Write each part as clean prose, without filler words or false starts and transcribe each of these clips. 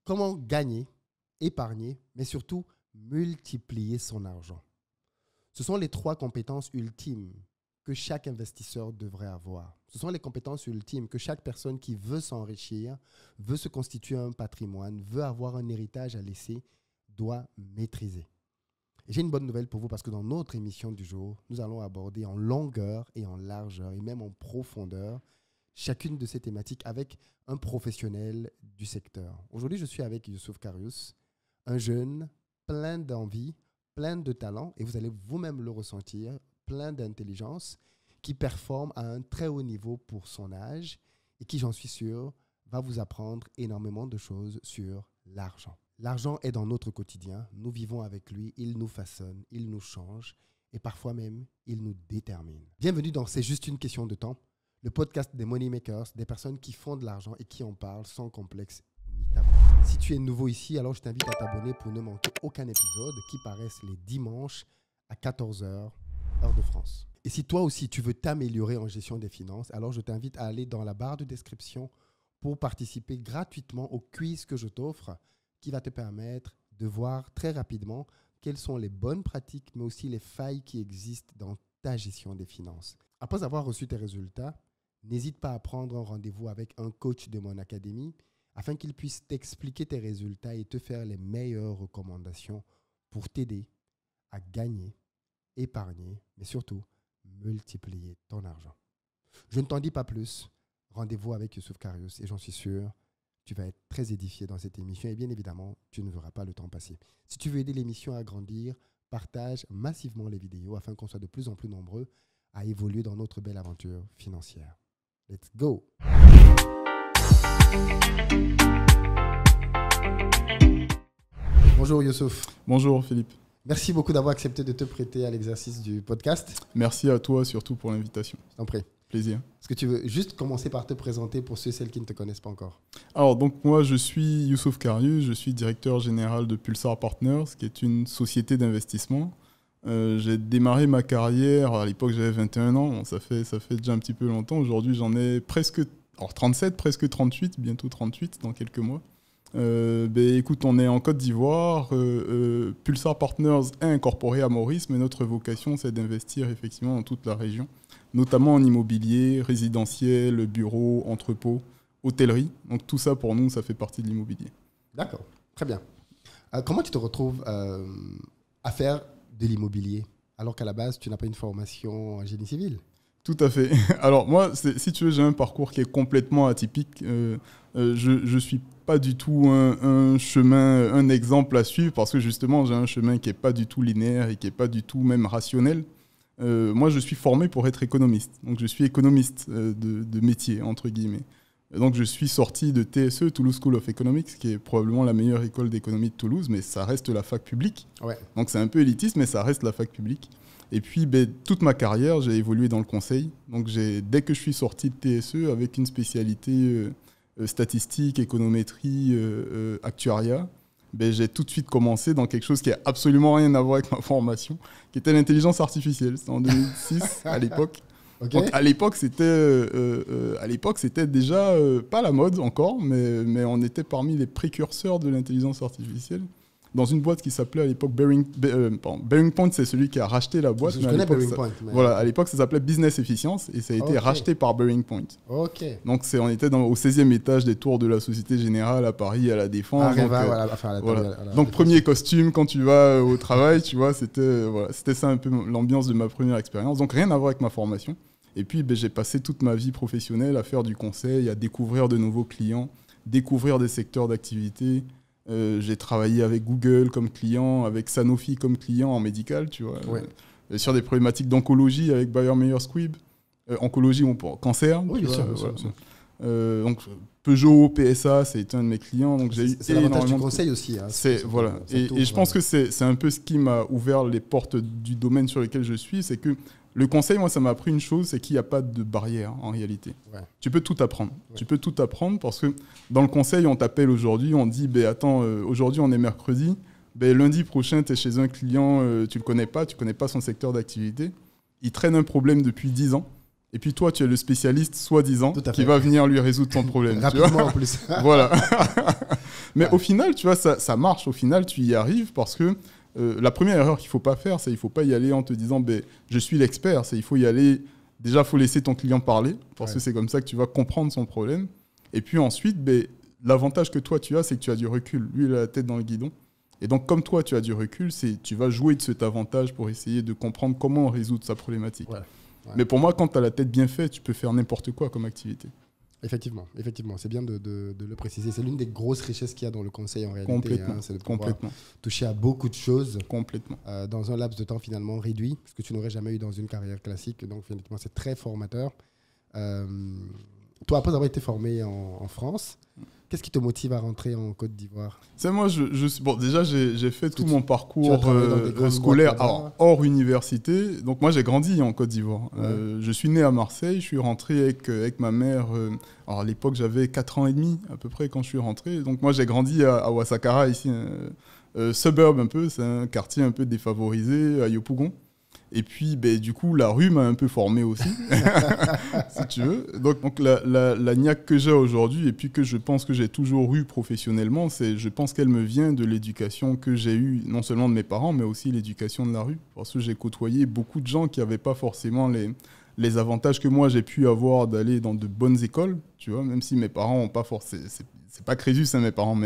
Comment gagner, épargner, mais surtout multiplier son argent. Ce sont les 3 compétences ultimes que chaque investisseur devrait avoir. Ce sont les compétences ultimes que chaque personne qui veut s'enrichir, veut se constituer un patrimoine, veut avoir un héritage à laisser, doit maîtriser. Et j'ai une bonne nouvelle pour vous parce que dans notre émission du jour, nous allons aborder en longueur et en largeur et même en profondeur chacune de ces thématiques avec un professionnel du secteur. Aujourd'hui, je suis avec Youssouf Karious, un jeune plein d'envie, plein de talent, et vous allez vous-même le ressentir, plein d'intelligence, qui performe à un très haut niveau pour son âge et qui, j'en suis sûr, va vous apprendre énormément de choses sur l'argent. L'argent est dans notre quotidien, nous vivons avec lui, il nous façonne, il nous change et parfois même, il nous détermine. Bienvenue dans C'est juste une question de temps, le podcast des money makers, des personnes qui font de l'argent et qui en parlent sans complexe ni tabou. Si tu es nouveau ici, alors je t'invite à t'abonner pour ne manquer aucun épisode qui paraissent les dimanches à 14h, heure de France. Et si toi aussi tu veux t'améliorer en gestion des finances, alors je t'invite à aller dans la barre de description pour participer gratuitement au quiz que je t'offre qui va te permettre de voir très rapidement quelles sont les bonnes pratiques mais aussi les failles qui existent dans ta gestion des finances. Après avoir reçu tes résultats, n'hésite pas à prendre un rendez-vous avec un coach de mon académie afin qu'il puisse t'expliquer tes résultats et te faire les meilleures recommandations pour t'aider à gagner, épargner, mais surtout multiplier ton argent. Je ne t'en dis pas plus. Rendez-vous avec Youssouf Karious et j'en suis sûr, tu vas être très édifié dans cette émission et bien évidemment, tu ne verras pas le temps passer. Si tu veux aider l'émission à grandir, partage massivement les vidéos afin qu'on soit de plus en plus nombreux à évoluer dans notre belle aventure financière. Let's go! Bonjour Youssouf. Bonjour Philippe. Merci beaucoup d'avoir accepté de te prêter à l'exercice du podcast. Merci à toi surtout pour l'invitation. Je t'en prie. Plaisir. Est-ce que tu veux juste commencer par te présenter pour ceux et celles qui ne te connaissent pas encore? Alors donc moi je suis Youssouf Karious, je suis directeur général de Pulsar Partners, qui est une société d'investissement. J'ai démarré ma carrière, à l'époque j'avais 21 ans, bon, ça fait déjà un petit peu longtemps. Aujourd'hui j'en ai presque 37, presque 38, bientôt 38 dans quelques mois. Écoute, on est en Côte d'Ivoire, Pulsar Partners est incorporé à Maurice, mais notre vocation c'est d'investir effectivement dans toute la région, notamment en immobilier, résidentiel, bureau, entrepôt, hôtellerie. Donc tout ça pour nous, ça fait partie de l'immobilier. D'accord, très bien. Comment tu te retrouves à faire de l'immobilier alors qu'à la base tu n'as pas une formation en génie civil? Tout à fait. Alors moi, si tu veux, j'ai un parcours qui est complètement atypique. Je suis pas du tout un chemin, un exemple à suivre parce que justement, j'ai un chemin qui est pas du tout linéaire et qui est pas du tout même rationnel. Moi, je suis formé pour être économiste. Donc, je suis économiste de métier, entre guillemets. Donc, je suis sorti de TSE, Toulouse School of Economics, qui est probablement la meilleure école d'économie de Toulouse, mais ça reste la fac publique. Ouais. Donc, c'est un peu élitiste, mais ça reste la fac publique. Et puis, toute ma carrière, j'ai évolué dans le conseil. Donc, dès que je suis sorti de TSE, avec une spécialité statistique, économétrie, actuariat, j'ai tout de suite commencé dans quelque chose qui n'a absolument rien à voir avec ma formation, qui était l'intelligence artificielle. C'était en 2006, à l'époque. Okay. Donc, à l'époque, c'était déjà pas la mode encore, mais on était parmi les précurseurs de l'intelligence artificielle. Dans une boîte qui s'appelait à l'époque Bearing Point, c'est celui qui a racheté la boîte. Je connais Bearing Point. Voilà, à l'époque, ça s'appelait Business Efficiency et ça a été racheté par Bearing Point. Okay. Donc, on était au 16e étage des tours de la Société Générale à Paris, à la Défense. Donc, premier costume quand tu vas au travail, tu vois, c'était ça un peu l'ambiance de ma première expérience. Donc, rien à voir avec ma formation. Et puis, j'ai passé toute ma vie professionnelle à faire du conseil, à découvrir de nouveaux clients, découvrir des secteurs d'activité. J'ai travaillé avec Google comme client, avec Sanofi comme client en médical, tu vois, sur des problématiques d'oncologie avec Bayer Meyer Squibb, oncologie ou cancer. Oui, bien sûr. Donc Peugeot, PSA, c'est un de mes clients. Donc c'est l'avantage du conseil aussi. Hein, voilà. Et je pense que c'est un peu ce qui m'a ouvert les portes du domaine sur lequel je suis, c'est que le conseil, moi, ça m'a appris une chose, c'est qu'il n'y a pas de barrière en réalité. Ouais. Tu peux tout apprendre. Ouais. Tu peux tout apprendre parce que dans le conseil, on t'appelle aujourd'hui, on dit, attends, aujourd'hui, on est mercredi. Lundi prochain, tu es chez un client, tu ne le connais pas son secteur d'activité. Il traîne un problème depuis 10 ans. Et puis toi, tu es le spécialiste, soi-disant, Tout à qui fait. va venir lui résoudre ton problème. tu vois. Rapidement en plus. Voilà. Mais Ouais. au final, tu vois, ça marche. Au final, tu y arrives parce que la première erreur qu'il ne faut pas faire, c'est qu'il ne faut pas y aller en te disant ben, je suis l'expert. Il faut y aller. Déjà, il faut laisser ton client parler parce que c'est comme ça que tu vas comprendre son problème. Et puis ensuite, ben, l'avantage que toi, tu as, c'est que tu as du recul. Lui, il a la tête dans le guidon. Et donc, comme toi, tu as du recul, tu vas jouer de cet avantage pour essayer de comprendre comment résoudre sa problématique. Ouais. Mais pour moi, quand tu as la tête bien faite, tu peux faire n'importe quoi comme activité. Effectivement, c'est bien de le préciser. C'est l'une des grosses richesses qu'il y a dans le conseil en réalité. Complètement. C'est de pouvoir Complètement. toucher à beaucoup de choses Complètement. dans un laps de temps finalement réduit, ce que tu n'aurais jamais eu dans une carrière classique. Donc finalement, c'est très formateur. Toi, après avoir été formé en France, qu'est-ce qui te motive à rentrer en Côte d'Ivoire? C'est moi, bon, déjà, j'ai fait tout mon tu as parcours travaillé dans des grandes scolaire boîtes là-bas. hors université. Donc, moi, j'ai grandi en Côte d'Ivoire. Ouais. Je suis né à Marseille. Je suis rentré avec ma mère. Alors, à l'époque, j'avais 4 ans et demi, à peu près, quand je suis rentré. Donc, moi, j'ai grandi à Ouassakara, ici, suburb un peu. C'est un quartier un peu défavorisé, à Yopougon. Et puis, ben, du coup, la rue m'a un peu formé aussi, si tu veux. Donc la niaque que j'ai aujourd'hui, et puis que je pense que j'ai toujours eue professionnellement, je pense qu'elle me vient de l'éducation que j'ai eue, non seulement de mes parents, mais aussi l'éducation de la rue. Parce que j'ai côtoyé beaucoup de gens qui n'avaient pas forcément les avantages que moi j'ai pu avoir d'aller dans de bonnes écoles, tu vois, même si mes parents n'ont pas forcément... C'est pas Crésus, hein, mes parents,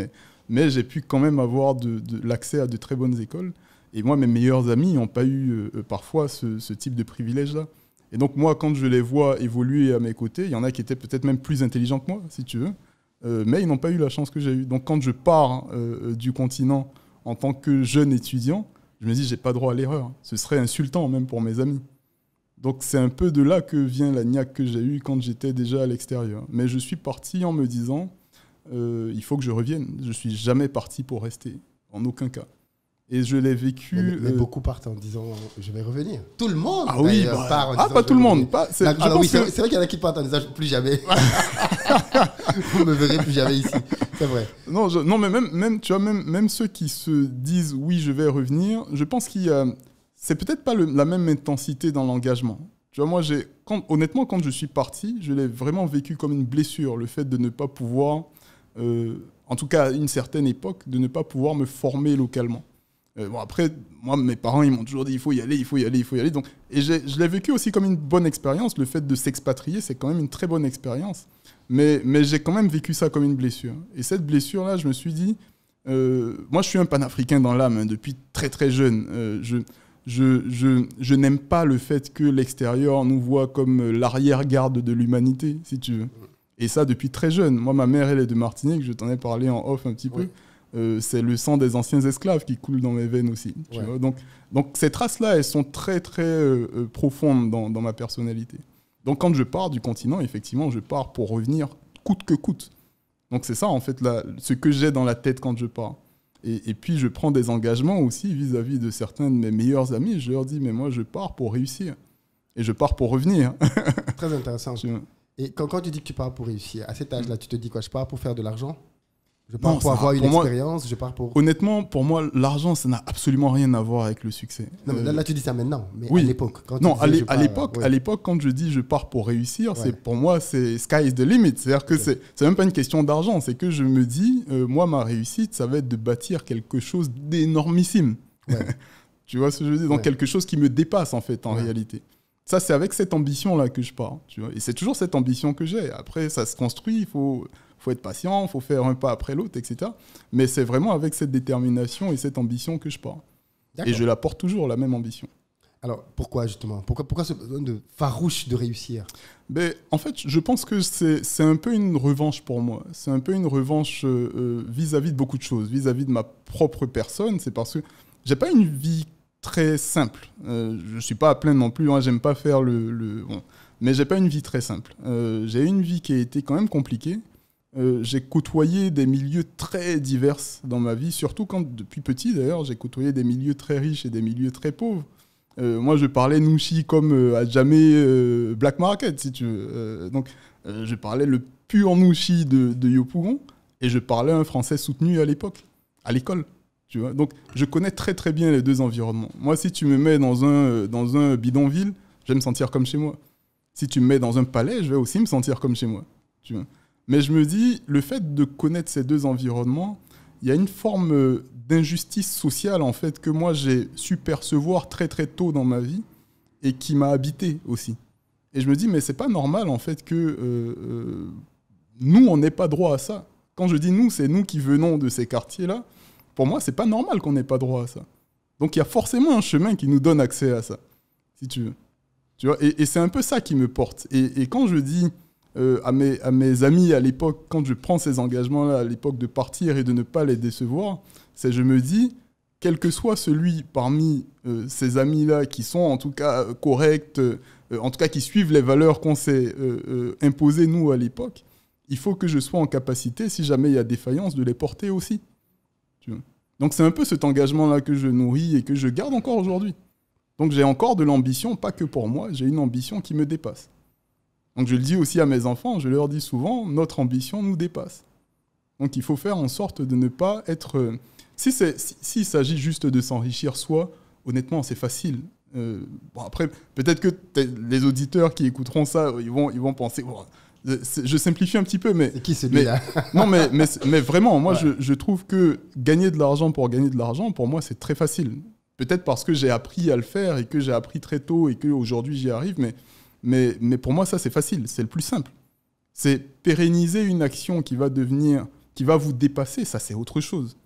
mais j'ai pu quand même avoir de l'accès à de très bonnes écoles. Et moi, mes meilleurs amis n'ont pas eu parfois ce type de privilège-là. Et donc, moi, quand je les vois évoluer à mes côtés, il y en a qui étaient peut-être même plus intelligents que moi, si tu veux, mais ils n'ont pas eu la chance que j'ai eue. Donc, quand je pars du continent en tant que jeune étudiant, je me dis, j'ai pas droit à l'erreur. Ce serait insultant même pour mes amis. Donc, c'est un peu de là que vient la niaque que j'ai eue quand j'étais déjà à l'extérieur. Mais je suis parti en me disant, il faut que je revienne. Je ne suis jamais parti pour rester, en aucun cas. Et je l'ai vécu. Mais beaucoup partent en disant je vais revenir. Tout le monde oui, part en disant, pas tout le monde. C'est vrai qu'il y en a qui partent en disant plus jamais. Vous me verrez plus jamais ici. C'est vrai. Non, mais même, tu vois, même ceux qui se disent oui, je vais revenir, je pense qu'il y a. C'est peut-être pas la même intensité dans l'engagement. Tu vois, moi, honnêtement, quand je suis parti, je l'ai vraiment vécu comme une blessure, le fait de ne pas pouvoir, en tout cas à une certaine époque, de ne pas pouvoir me former localement. Bon, après, moi, mes parents, ils m'ont toujours dit il faut y aller, il faut y aller, il faut y aller. Donc, et je l'ai vécu aussi comme une bonne expérience. Le fait de s'expatrier, c'est quand même une très bonne expérience. Mais j'ai quand même vécu ça comme une blessure. Et cette blessure-là, je me suis dit, moi, je suis un panafricain dans l'âme, hein, depuis très, très jeune. Je n'aime pas le fait que l'extérieur nous voit comme l'arrière-garde de l'humanité, si tu veux. Et ça, depuis très jeune. Moi, ma mère, elle est de Martinique, je t'en ai parlé en off un petit peu. C'est le sang des anciens esclaves qui coule dans mes veines aussi. Tu vois. Donc, ces traces-là, elles sont très, très profondes dans ma personnalité. Donc, quand je pars du continent, effectivement, je pars pour revenir coûte que coûte. Donc, c'est ça, en fait, ce que j'ai dans la tête quand je pars. Et puis, je prends des engagements aussi vis-à-vis de certains de mes meilleurs amis. Je leur dis, mais moi, je pars pour réussir. Et je pars pour revenir. Très intéressant. Et quand tu dis que tu pars pour réussir, à cet âge-là, tu te dis quoi? Je pars pour faire de l'argent? Je pars pour avoir une expérience, je pars pour... Honnêtement, pour moi, l'argent, ça n'a absolument rien à voir avec le succès. Non, mais là, tu dis ça maintenant, mais oui. à l'époque. À l'époque, quand je dis je pars pour réussir, pour moi, c'est sky is the limit. C'est-à-dire que c'est même pas une question d'argent, c'est que je me dis, moi, ma réussite, ça va être de bâtir quelque chose d'énormissime. Ouais. Tu vois ce que je veux dire? Donc, quelque chose qui me dépasse, en fait, en réalité. Ça, c'est avec cette ambition-là que je pars. Tu vois, et c'est toujours cette ambition que j'ai. Après, ça se construit, il faut être patient, il faut faire un pas après l'autre, etc. Mais c'est vraiment avec cette détermination et cette ambition que je pars. Et je la porte toujours, la même ambition. Alors, pourquoi justement? Pourquoi ce besoin de farouche de réussir? En fait, je pense que c'est un peu une revanche pour moi. C'est un peu une revanche vis-à-vis de beaucoup de choses. Vis-à-vis de ma propre personne, c'est parce que j'ai pas une vie très simple. Je suis pas à plaindre non plus, hein, j'aime pas faire bon. Mais j'ai pas une vie très simple. J'ai une vie qui a été quand même compliquée. J'ai côtoyé des milieux très divers dans ma vie, surtout depuis petit d'ailleurs, j'ai côtoyé des milieux très riches et des milieux très pauvres. Moi, je parlais Nushi comme à jamais Black Market, si tu veux. Donc, je parlais le pur Nushi de Yopougon et je parlais un français soutenu à l'époque, à l'école. Tu vois. Donc, je connais très très bien les deux environnements. Moi, si tu me mets dans un bidonville, je vais me sentir comme chez moi. Si tu me mets dans un palais, je vais aussi me sentir comme chez moi. Tu vois. Mais je me dis, le fait de connaître ces deux environnements, il y a une forme d'injustice sociale, en fait, que moi, j'ai su percevoir très, très tôt dans ma vie et qui m'a habité aussi. Et je me dis, mais c'est pas normal, en fait, que nous, on n'ait pas droit à ça. Quand je dis nous, c'est nous qui venons de ces quartiers-là. Pour moi, c'est pas normal qu'on n'ait pas droit à ça. Donc, il y a forcément un chemin qui nous donne accès à ça, si tu veux. Tu vois, et c'est un peu ça qui me porte. Et quand je dis à mes amis à l'époque, quand je prends ces engagements-là à l'époque de partir et de ne pas les décevoir, c'est je me dis, quel que soit celui parmi ces amis-là qui sont en tout cas corrects, en tout cas qui suivent les valeurs qu'on s'est imposées nous à l'époque, il faut que je sois en capacité, si jamais il y a défaillance, de les porter aussi. Tu vois. Donc c'est un peu cet engagement-là que je nourris et que je garde encore aujourd'hui. Donc j'ai encore de l'ambition, pas que pour moi, j'ai une ambition qui me dépasse. Donc je le dis aussi à mes enfants, je leur dis souvent, notre ambition nous dépasse. Donc il faut faire en sorte de ne pas être... S'il s'agit juste de s'enrichir soi, honnêtement, c'est facile. Bon, après, peut-être que les auditeurs qui écouteront ça, ils vont penser... Oh, je simplifie un petit peu, mais... C'est qui celui-là? Non, mais vraiment, moi, ouais. je trouve que gagner de l'argent pour gagner de l'argent, pour moi, c'est très facile. Peut-être parce que j'ai appris à le faire et que j'ai appris très tôt et qu'aujourd'hui j'y arrive, mais pour moi, ça, c'est facile, c'est le plus simple. C'est pérenniser une action qui va vous dépasser, ça, c'est autre chose.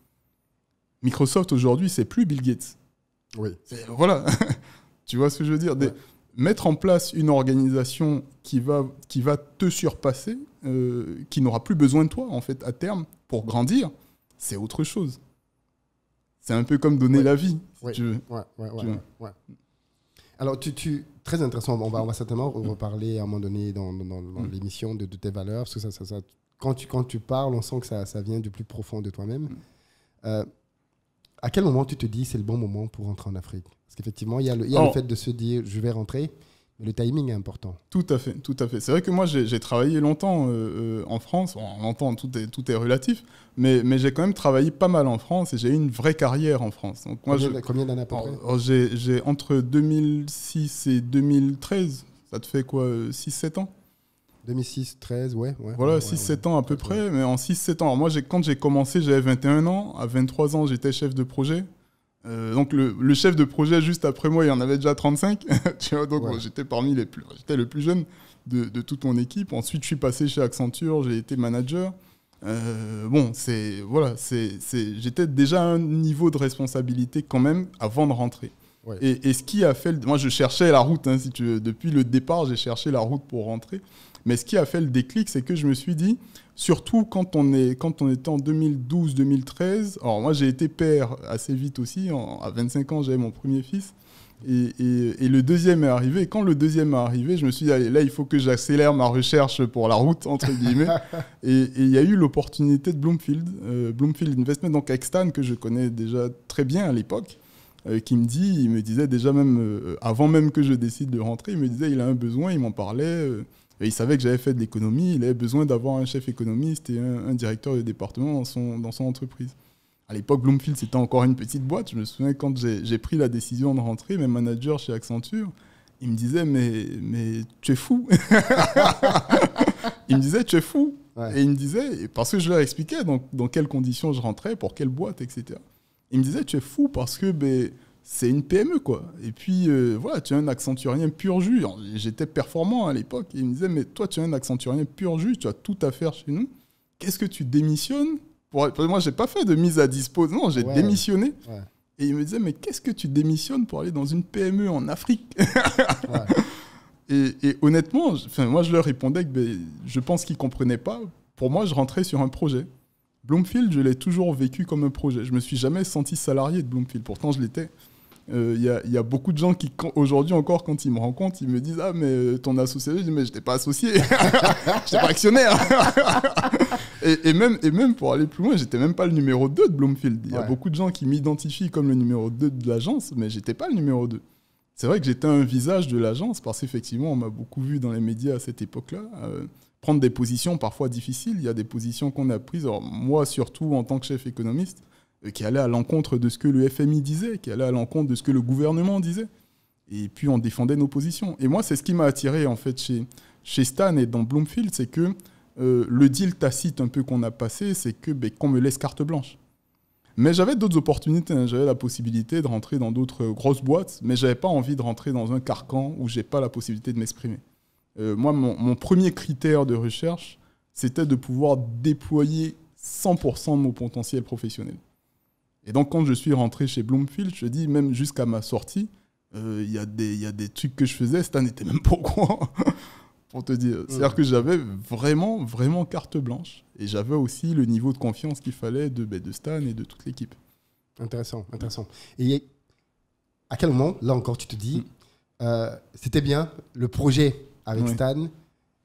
Microsoft, aujourd'hui, c'est plus Bill Gates. Oui. Voilà. Tu vois ce que je veux dire? Ouais. Mettre en place une organisation qui va te surpasser, qui n'aura plus besoin de toi, en fait, à terme, pour grandir, c'est autre chose. C'est un peu comme donner la vie, si tu veux. Ouais. Alors, très intéressant. On va certainement reparler à un moment donné dans l'émission de tes valeurs. Parce que quand tu parles, on sent que ça vient du plus profond de toi-même. À quel moment tu te dis c'est le bon moment pour rentrer en Afrique? Parce qu'effectivement, il y a le fait de se dire je vais rentrer, mais le timing est important. Tout à fait, tout à fait. C'est vrai que moi, j'ai travaillé longtemps en France. Bon, longtemps, tout est relatif, mais j'ai quand même travaillé pas mal en France et j'ai eu une vraie carrière en France. Donc, Combien d'années à peu près? J'ai entre 2006 et 2013, ça te fait quoi, 6-7 ans? 2006, 13, ouais. Voilà, 6-7 ans à peu près, mais en 6-7 ans. Alors moi, quand j'ai commencé, j'avais 21 ans. À 23 ans, j'étais chef de projet. Donc le chef de projet juste après moi, il y en avait déjà 35. Tu vois, donc bon, j'étais le plus jeune de toute mon équipe. Ensuite, je suis passé chez Accenture, j'ai été manager. J'étais déjà à un niveau de responsabilité quand même avant de rentrer. Ouais. Et ce qui a fait... Moi, je cherchais la route. Hein, si tu veux. Depuis le départ, j'ai cherché la route pour rentrer. Mais ce qui a fait le déclic, c'est que je me suis dit, surtout quand on était en 2012-2013, alors moi j'ai été père assez vite aussi, à 25 ans j'avais mon premier fils, et le deuxième est arrivé, et quand le deuxième est arrivé, je me suis dit, allez, là il faut que j'accélère ma recherche pour la route, entre guillemets, et il y a eu l'opportunité de Bloomfield Investment, donc avec Stan, que je connais déjà très bien à l'époque, qui il me disait déjà même, avant même que je décide de rentrer, il me disait il a un besoin, il m'en parlait... Et il savait que j'avais fait de l'économie, il avait besoin d'avoir un chef économiste et un directeur de département dans son entreprise. À l'époque, Bloomfield, c'était encore une petite boîte. Je me souviens quand j'ai pris la décision de rentrer, mes managers chez Accenture, ils me disaient mais tu es fou. Ils me disaient tu es fou. Ouais. Et ils me disaient, parce que je leur expliquais dans quelles conditions je rentrais, pour quelle boîte, etc. Ils me disaient tu es fou parce que... c'est une PME, quoi. Et puis, voilà, tu es un accenturien pur jus. J'étais performant à l'époque. Et il me disait, mais toi, tu es un accenturien pur jus, tu as tout à faire chez nous. Qu'est-ce que tu démissionnes moi, je n'ai pas fait de mise à disposition. Non, j'ai démissionné. Ouais. Et il me disait, mais qu'est-ce que tu démissionnes pour aller dans une PME en Afrique? Et honnêtement, moi, je leur répondais que je pense qu'ils ne comprenaient pas. Pour moi, je rentrais sur un projet. Bloomfield, je l'ai toujours vécu comme un projet. Je ne me suis jamais senti salarié de Bloomfield. Pourtant, je l'étais. Il y a beaucoup de gens qui, aujourd'hui encore, quand ils me rencontrent, ils me disent « Ah, mais ton associé ?» Je dis « Mais je n'étais pas associé. Je n'étais pas actionnaire. » et même pour aller plus loin, je n'étais même pas le numéro 2 de Bloomfield. Il y a beaucoup de gens qui m'identifient comme le numéro 2 de l'agence, mais je n'étais pas le numéro 2. C'est vrai que j'étais un visage de l'agence parce qu'effectivement, on m'a beaucoup vu dans les médias à cette époque-là. Prendre des positions parfois difficiles. Il y a des positions qu'on a prises. Alors, moi, surtout en tant que chef économiste, qui allait à l'encontre de ce que le FMI disait, qui allait à l'encontre de ce que le gouvernement disait. Et puis, on défendait nos positions. Et moi, c'est ce qui m'a attiré, en fait, chez Stan et dans Bloomfield, c'est que le deal tacite un peu qu'on a passé, c'est que qu'on me laisse carte blanche. Mais j'avais d'autres opportunités. Hein. J'avais la possibilité de rentrer dans d'autres grosses boîtes, mais je n'avais pas envie de rentrer dans un carcan où je n'ai pas la possibilité de m'exprimer. Moi, mon premier critère de recherche, c'était de pouvoir déployer 100% de mon potentiel professionnel. Et donc, quand je suis rentré chez Bloomfield, je dis, même jusqu'à ma sortie, il y a des trucs que je faisais, Stan n'était même pas au courant, pour te dire. C'est-à-dire que j'avais vraiment, vraiment carte blanche. Et j'avais aussi le niveau de confiance qu'il fallait de Stan et de toute l'équipe. Intéressant. Et à quel moment, là encore, tu te dis, c'était bien, le projet avec Stan,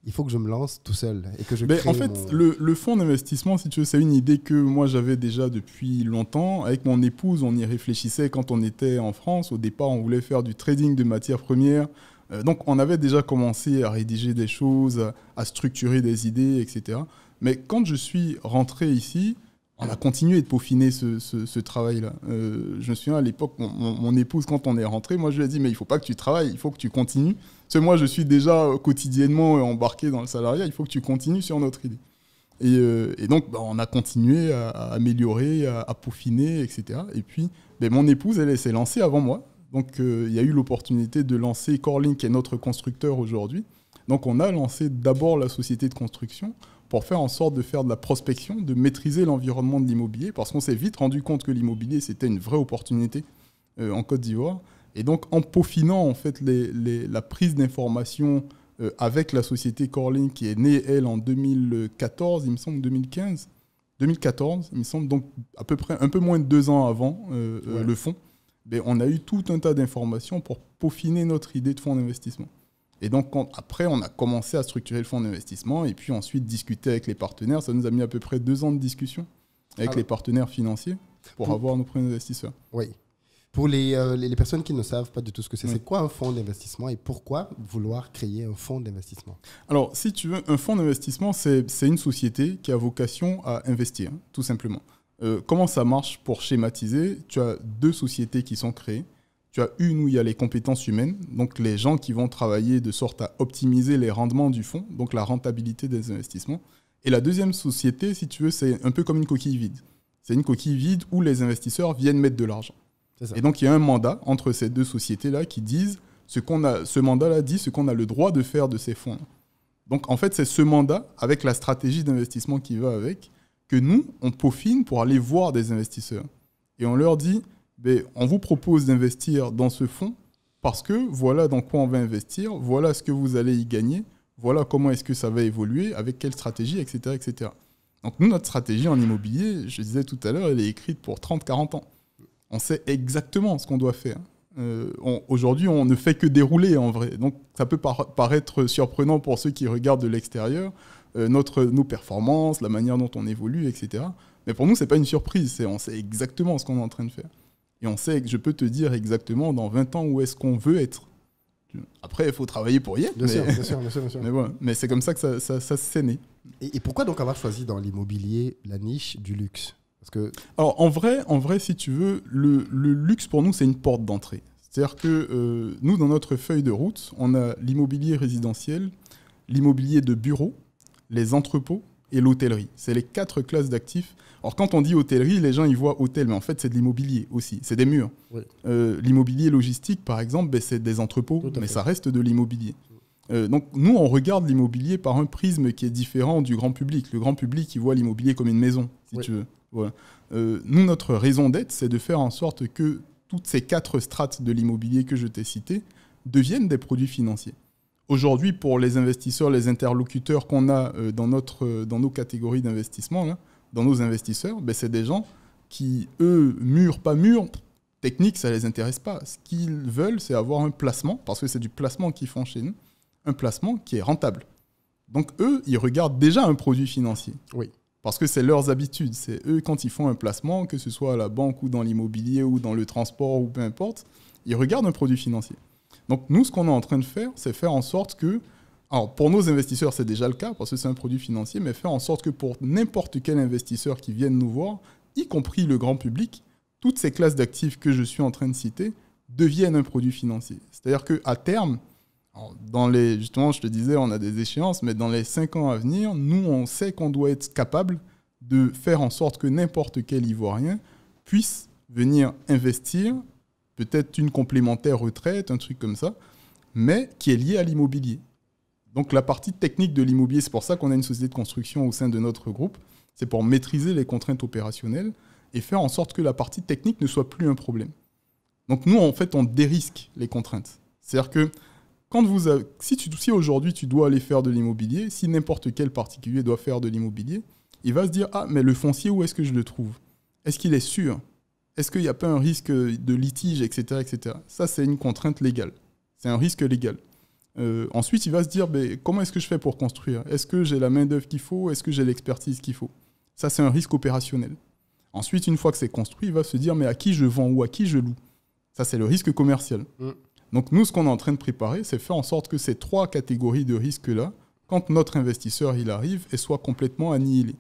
il faut que je me lance tout seul et que je crée en fait, le fonds d'investissement, si tu veux, c'est une idée que moi j'avais déjà depuis longtemps. Avec mon épouse, on y réfléchissait quand on était en France. Au départ, on voulait faire du trading de matières premières. Donc, on avait déjà commencé à rédiger des choses, à structurer des idées, etc. Mais quand je suis rentré ici, on a continué de peaufiner ce travail-là. Je me souviens à l'époque, mon épouse, quand on est rentré, moi je lui ai dit, mais il ne faut pas que tu travailles, il faut que tu continues. Parce que moi, je suis déjà quotidiennement embarqué dans le salariat, il faut que tu continues sur notre idée. Et donc, on a continué à améliorer, à peaufiner, etc. Et puis, mon épouse, elle s'est lancée avant moi. Donc, il y a eu l'opportunité de lancer Corelink, qui est notre constructeur aujourd'hui. Donc, on a lancé d'abord la société de construction pour faire en sorte de faire de la prospection, de maîtriser l'environnement de l'immobilier, parce qu'on s'est vite rendu compte que l'immobilier, c'était une vraie opportunité en Côte d'Ivoire. Et donc, en peaufinant en fait, la prise d'informations avec la société Corelink, qui est née, elle, en 2014, il me semble, 2015, 2014, il me semble, donc à peu près un peu moins de 2 ans avant le fonds, on a eu tout un tas d'informations pour peaufiner notre idée de fonds d'investissement. Et donc, après, on a commencé à structurer le fonds d'investissement et puis ensuite discuter avec les partenaires. Ça nous a mis à peu près 2 ans de discussion avec les partenaires financiers pour avoir nos premiers investisseurs. Oui. Pour les personnes qui ne savent pas du tout ce que c'est quoi un fonds d'investissement et pourquoi vouloir créer un fonds d'investissement? Alors, si tu veux, un fonds d'investissement, c'est une société qui a vocation à investir, tout simplement. Comment ça marche pour schématiser? Tu as 2 sociétés qui sont créées. Tu as une où il y a les compétences humaines, donc les gens qui vont travailler de sorte à optimiser les rendements du fonds, donc la rentabilité des investissements. Et la deuxième société, si tu veux, c'est un peu comme une coquille vide. C'est une coquille vide où les investisseurs viennent mettre de l'argent. Et donc, il y a un mandat entre ces 2 sociétés-là qui disent ce mandat-là dit ce qu'on a le droit de faire de ces fonds. Donc, en fait, c'est ce mandat, avec la stratégie d'investissement qui va avec, que nous, on peaufine pour aller voir des investisseurs. Et on leur dit, on vous propose d'investir dans ce fonds parce que voilà dans quoi on va investir, voilà ce que vous allez y gagner, voilà comment est-ce que ça va évoluer, avec quelle stratégie, etc., etc. Donc, nous, notre stratégie en immobilier, je disais tout à l'heure, elle est écrite pour 30-40 ans. On sait exactement ce qu'on doit faire. Aujourd'hui, on ne fait que dérouler en vrai. Donc, ça peut paraître surprenant pour ceux qui regardent de l'extérieur, nos performances, la manière dont on évolue, etc. Mais pour nous, ce n'est pas une surprise. On sait exactement ce qu'on est en train de faire. Et on sait que je peux te dire exactement dans 20 ans où est-ce qu'on veut être. Après, il faut travailler pour y être. Bien sûr. Mais, voilà. Mais c'est comme ça que ça s'est né. Et pourquoi donc avoir choisi dans l'immobilier la niche du luxe? Parce que... Alors, en vrai, si tu veux, le luxe pour nous, c'est une porte d'entrée. C'est-à-dire que nous, dans notre feuille de route, on a l'immobilier résidentiel, l'immobilier de bureau, les entrepôts et l'hôtellerie. C'est les 4 classes d'actifs. Alors, quand on dit hôtellerie, les gens, ils voient hôtel, mais en fait, c'est de l'immobilier aussi. C'est des murs. Oui. L'immobilier logistique, par exemple, c'est des entrepôts, mais ça reste de l'immobilier. Donc, nous, on regarde l'immobilier par un prisme qui est différent du grand public. Le grand public, il voit l'immobilier comme une maison, si tu veux. Voilà. Nous, notre raison d'être, c'est de faire en sorte que toutes ces 4 strates de l'immobilier que je t'ai citées deviennent des produits financiers. Aujourd'hui, pour les investisseurs, les interlocuteurs qu'on a dans nos catégories d'investissement, là, dans nos investisseurs, c'est des gens qui, eux, mûrs, pas mûrs, technique, ça ne les intéresse pas. Ce qu'ils veulent, c'est avoir un placement, parce que c'est du placement qu'ils font chez nous, un placement qui est rentable. Donc, eux, ils regardent déjà un produit financier. Oui. Parce que c'est leurs habitudes. C'est eux, quand ils font un placement, que ce soit à la banque ou dans l'immobilier ou dans le transport ou peu importe, ils regardent un produit financier. Donc, nous, ce qu'on est en train de faire, c'est faire en sorte que... Alors, pour nos investisseurs, c'est déjà le cas, parce que c'est un produit financier, mais faire en sorte que pour n'importe quel investisseur qui vienne nous voir, y compris le grand public, toutes ces classes d'actifs que je suis en train de citer devienne un produit financier. C'est-à-dire qu'à terme, justement, je te disais, on a des échéances, mais dans les 5 ans à venir, nous, on sait qu'on doit être capable de faire en sorte que n'importe quel Ivoirien puisse venir investir, peut-être une complémentaire retraite, un truc comme ça, mais qui est lié à l'immobilier. Donc la partie technique de l'immobilier, c'est pour ça qu'on a une société de construction au sein de notre groupe, c'est pour maîtriser les contraintes opérationnelles et faire en sorte que la partie technique ne soit plus un problème. Donc nous, en fait, on dérisque les contraintes. C'est-à-dire que si aujourd'hui tu dois aller faire de l'immobilier, si n'importe quel particulier doit faire de l'immobilier, il va se dire « Ah, mais le foncier, où est-ce que je le trouve? Est-ce qu'il est sûr? Est-ce qu'il n'y a pas un risque de litige, etc. etc. » Ça, c'est une contrainte légale. C'est un risque légal. Ensuite, il va se dire comment est-ce que je fais pour construire? Est-ce que j'ai la main-d'œuvre qu'il faut? Est-ce que j'ai l'expertise qu'il faut? Ça, c'est un risque opérationnel. Ensuite, une fois que c'est construit, il va se dire mais à qui je vends ou à qui je loue? Ça, c'est le risque commercial. Donc, nous, ce qu'on est en train de préparer, c'est faire en sorte que ces 3 catégories de risques-là, quand notre investisseur il arrive, elles soient complètement annihilées.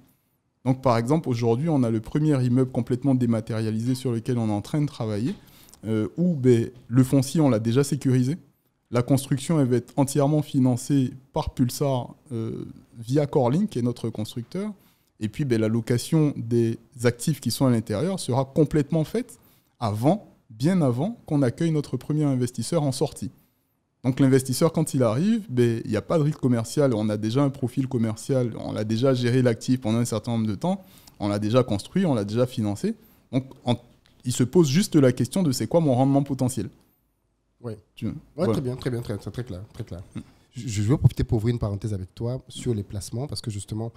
Donc, par exemple, aujourd'hui, on a le premier immeuble complètement dématérialisé sur lequel on est en train de travailler, où le foncier, on l'a déjà sécurisé. La construction, elle va être entièrement financée par Pulsar via Corlink, qui est notre constructeur. Et puis, la location des actifs qui sont à l'intérieur sera complètement faite bien avant qu'on accueille notre premier investisseur en sortie. Donc, l'investisseur, quand il arrive, il n'y a pas de risque commercial. On a déjà un profil commercial. On a déjà géré l'actif pendant un certain nombre de temps. On l'a déjà construit, on l'a déjà financé. Donc, il se pose juste la question de c'est quoi mon rendement potentiel. Oui, voilà. Très bien, très clair. Très clair. Je veux profiter pour ouvrir une parenthèse avec toi sur les placements, parce que justement,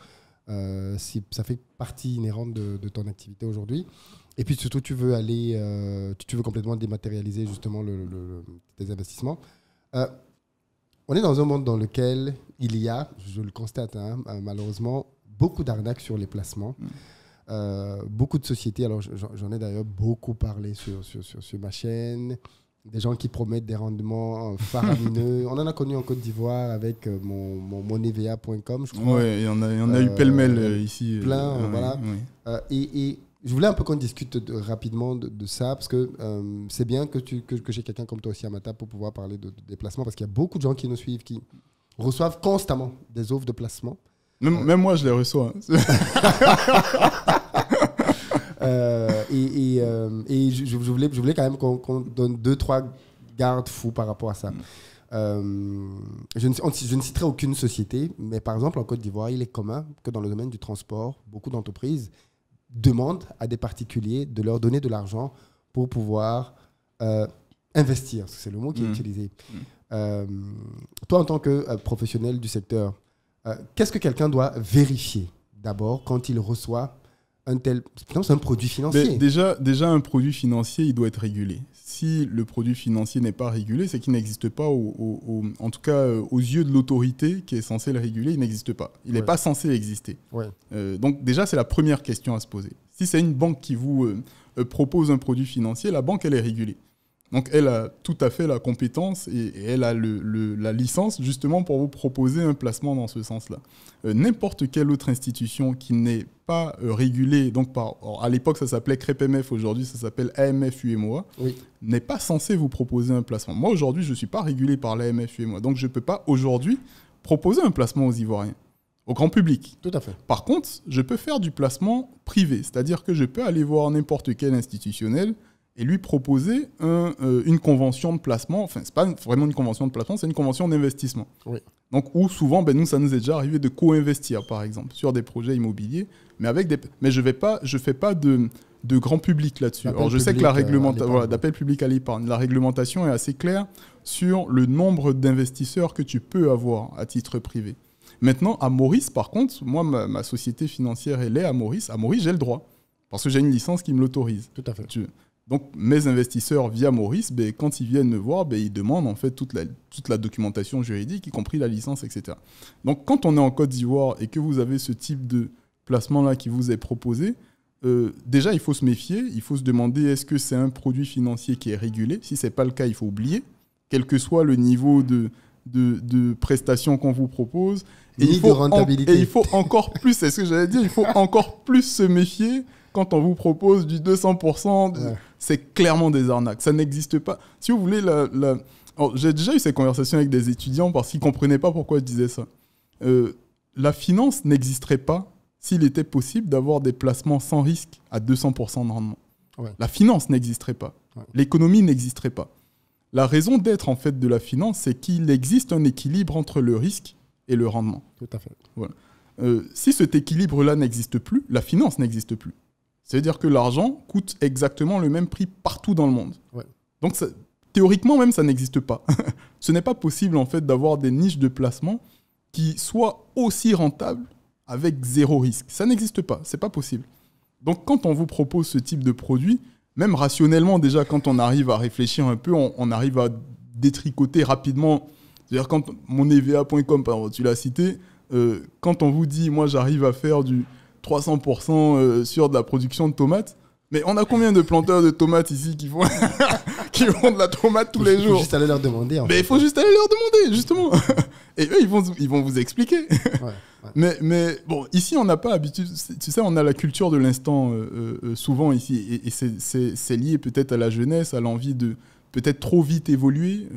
ça fait partie inhérente de ton activité aujourd'hui. Et puis surtout, tu veux complètement dématérialiser justement tes investissements. On est dans un monde dans lequel il y a, je le constate malheureusement, beaucoup d'arnaques sur les placements. Beaucoup de sociétés, alors j'en ai d'ailleurs beaucoup parlé sur ma chaîne, des gens qui promettent des rendements faramineux. On en a connu en Côte d'Ivoire avec mon moneva.com, je crois. Oui, il y en a eu pêle-mêle ici. Plein, voilà. Oui. Et je voulais un peu qu'on discute rapidement de ça, parce que c'est bien que j'ai quelqu'un comme toi aussi à ma table pour pouvoir parler de déplacement, parce qu'il y a beaucoup de gens qui nous suivent, qui reçoivent constamment des offres de placement. Même moi, je les reçois. Je voulais quand même qu'on donne 2-3 garde-fous par rapport à ça. Je ne citerai aucune société, mais par exemple en Côte d'Ivoire, il est commun que dans le domaine du transport, beaucoup d'entreprises demandent à des particuliers de leur donner de l'argent pour pouvoir investir. C'est le mot qui est utilisé. Toi, en tant que professionnel du secteur, qu'est-ce que quelqu'un doit vérifier d'abord quand il reçoit c'est un produit financier? Mais déjà, un produit financier, il doit être régulé. Si le produit financier n'est pas régulé, c'est qu'il n'existe pas, en tout cas aux yeux de l'autorité qui est censée le réguler, il n'existe pas. Il n'est pas censé exister. Ouais. Donc déjà, c'est la première question à se poser. Si c'est une banque qui vous propose un produit financier, la banque, elle est régulée. Donc, elle a tout à fait la compétence et elle a la licence justement pour vous proposer un placement dans ce sens-là. N'importe quelle autre institution qui n'est pas régulée, donc à l'époque ça s'appelait CREPMF, aujourd'hui ça s'appelle AMF-UMOA, n'est pas censé vous proposer un placement. Moi aujourd'hui je ne suis pas régulé par l'AMF-UMOA, donc je ne peux pas aujourd'hui proposer un placement aux Ivoiriens, au grand public. Tout à fait. Par contre, je peux faire du placement privé, c'est-à-dire que je peux aller voir n'importe quel institutionnel et lui proposer une convention de placement. Enfin, ce n'est pas vraiment une convention de placement, c'est une convention d'investissement. Oui. Donc, où souvent, nous, ça nous est déjà arrivé de co-investir, par exemple, sur des projets immobiliers, mais je ne fais pas de grand public là-dessus. Alors, je sais que la réglementation, d'appel public à l'épargne, la réglementation est assez claire sur le nombre d'investisseurs que tu peux avoir à titre privé. Maintenant, à Maurice, par contre, moi, ma société financière, elle est à Maurice. À Maurice, j'ai le droit, parce que j'ai une licence qui me l'autorise. Tout à fait. Donc, mes investisseurs via Maurice, quand ils viennent me voir, ils demandent en fait toute la documentation juridique, y compris la licence, etc. Donc, quand on est en Côte d'Ivoire et que vous avez ce type de placement-là qui vous est proposé, déjà, il faut se méfier. Il faut se demander est-ce que c'est un produit financier qui est régulé. Si ce n'est pas le cas, il faut oublier, quel que soit le niveau de prestations qu'on vous propose. Et il faut encore plus, c'est ce que j'allais dire, il faut encore plus se méfier quand on vous propose du 200%, c'est clairement des arnaques. Ça n'existe pas. Si vous voulez, Alors, j'ai déjà eu ces conversations avec des étudiants parce qu'ils ne comprenaient pas pourquoi je disais ça. La finance n'existerait pas s'il était possible d'avoir des placements sans risque à 200% de rendement. Ouais. La finance n'existerait pas. Ouais. L'économie n'existerait pas. La raison d'être en fait de la finance, c'est qu'il existe un équilibre entre le risque et le rendement. Tout à fait. Voilà. Si cet équilibre-là n'existe plus, la finance n'existe plus. C'est-à-dire que l'argent coûte exactement le même prix partout dans le monde. Ouais. Donc, théoriquement même, ça n'existe pas. Ce n'est pas possible en fait d'avoir des niches de placement qui soient aussi rentables avec zéro risque. Ça n'existe pas, c'est pas possible. Donc quand on vous propose ce type de produit, même rationnellement déjà, quand on arrive à réfléchir un peu, on arrive à détricoter rapidement. C'est-à-dire quand moneva.com, par exemple, tu l'as cité, quand on vous dit, moi j'arrive à faire du 300% sur de la production de tomates, mais on a combien de planteurs de tomates ici qui font de la tomate tous les jours? Il faut juste aller leur demander. Mais il faut juste aller leur demander, justement. Et eux, ils vont vous expliquer. Ouais. Mais bon, ici, on n'a pas l'habitude. Tu sais, on a la culture de l'instant souvent ici. Et c'est lié peut-être à la jeunesse, à l'envie de peut-être trop vite évoluer,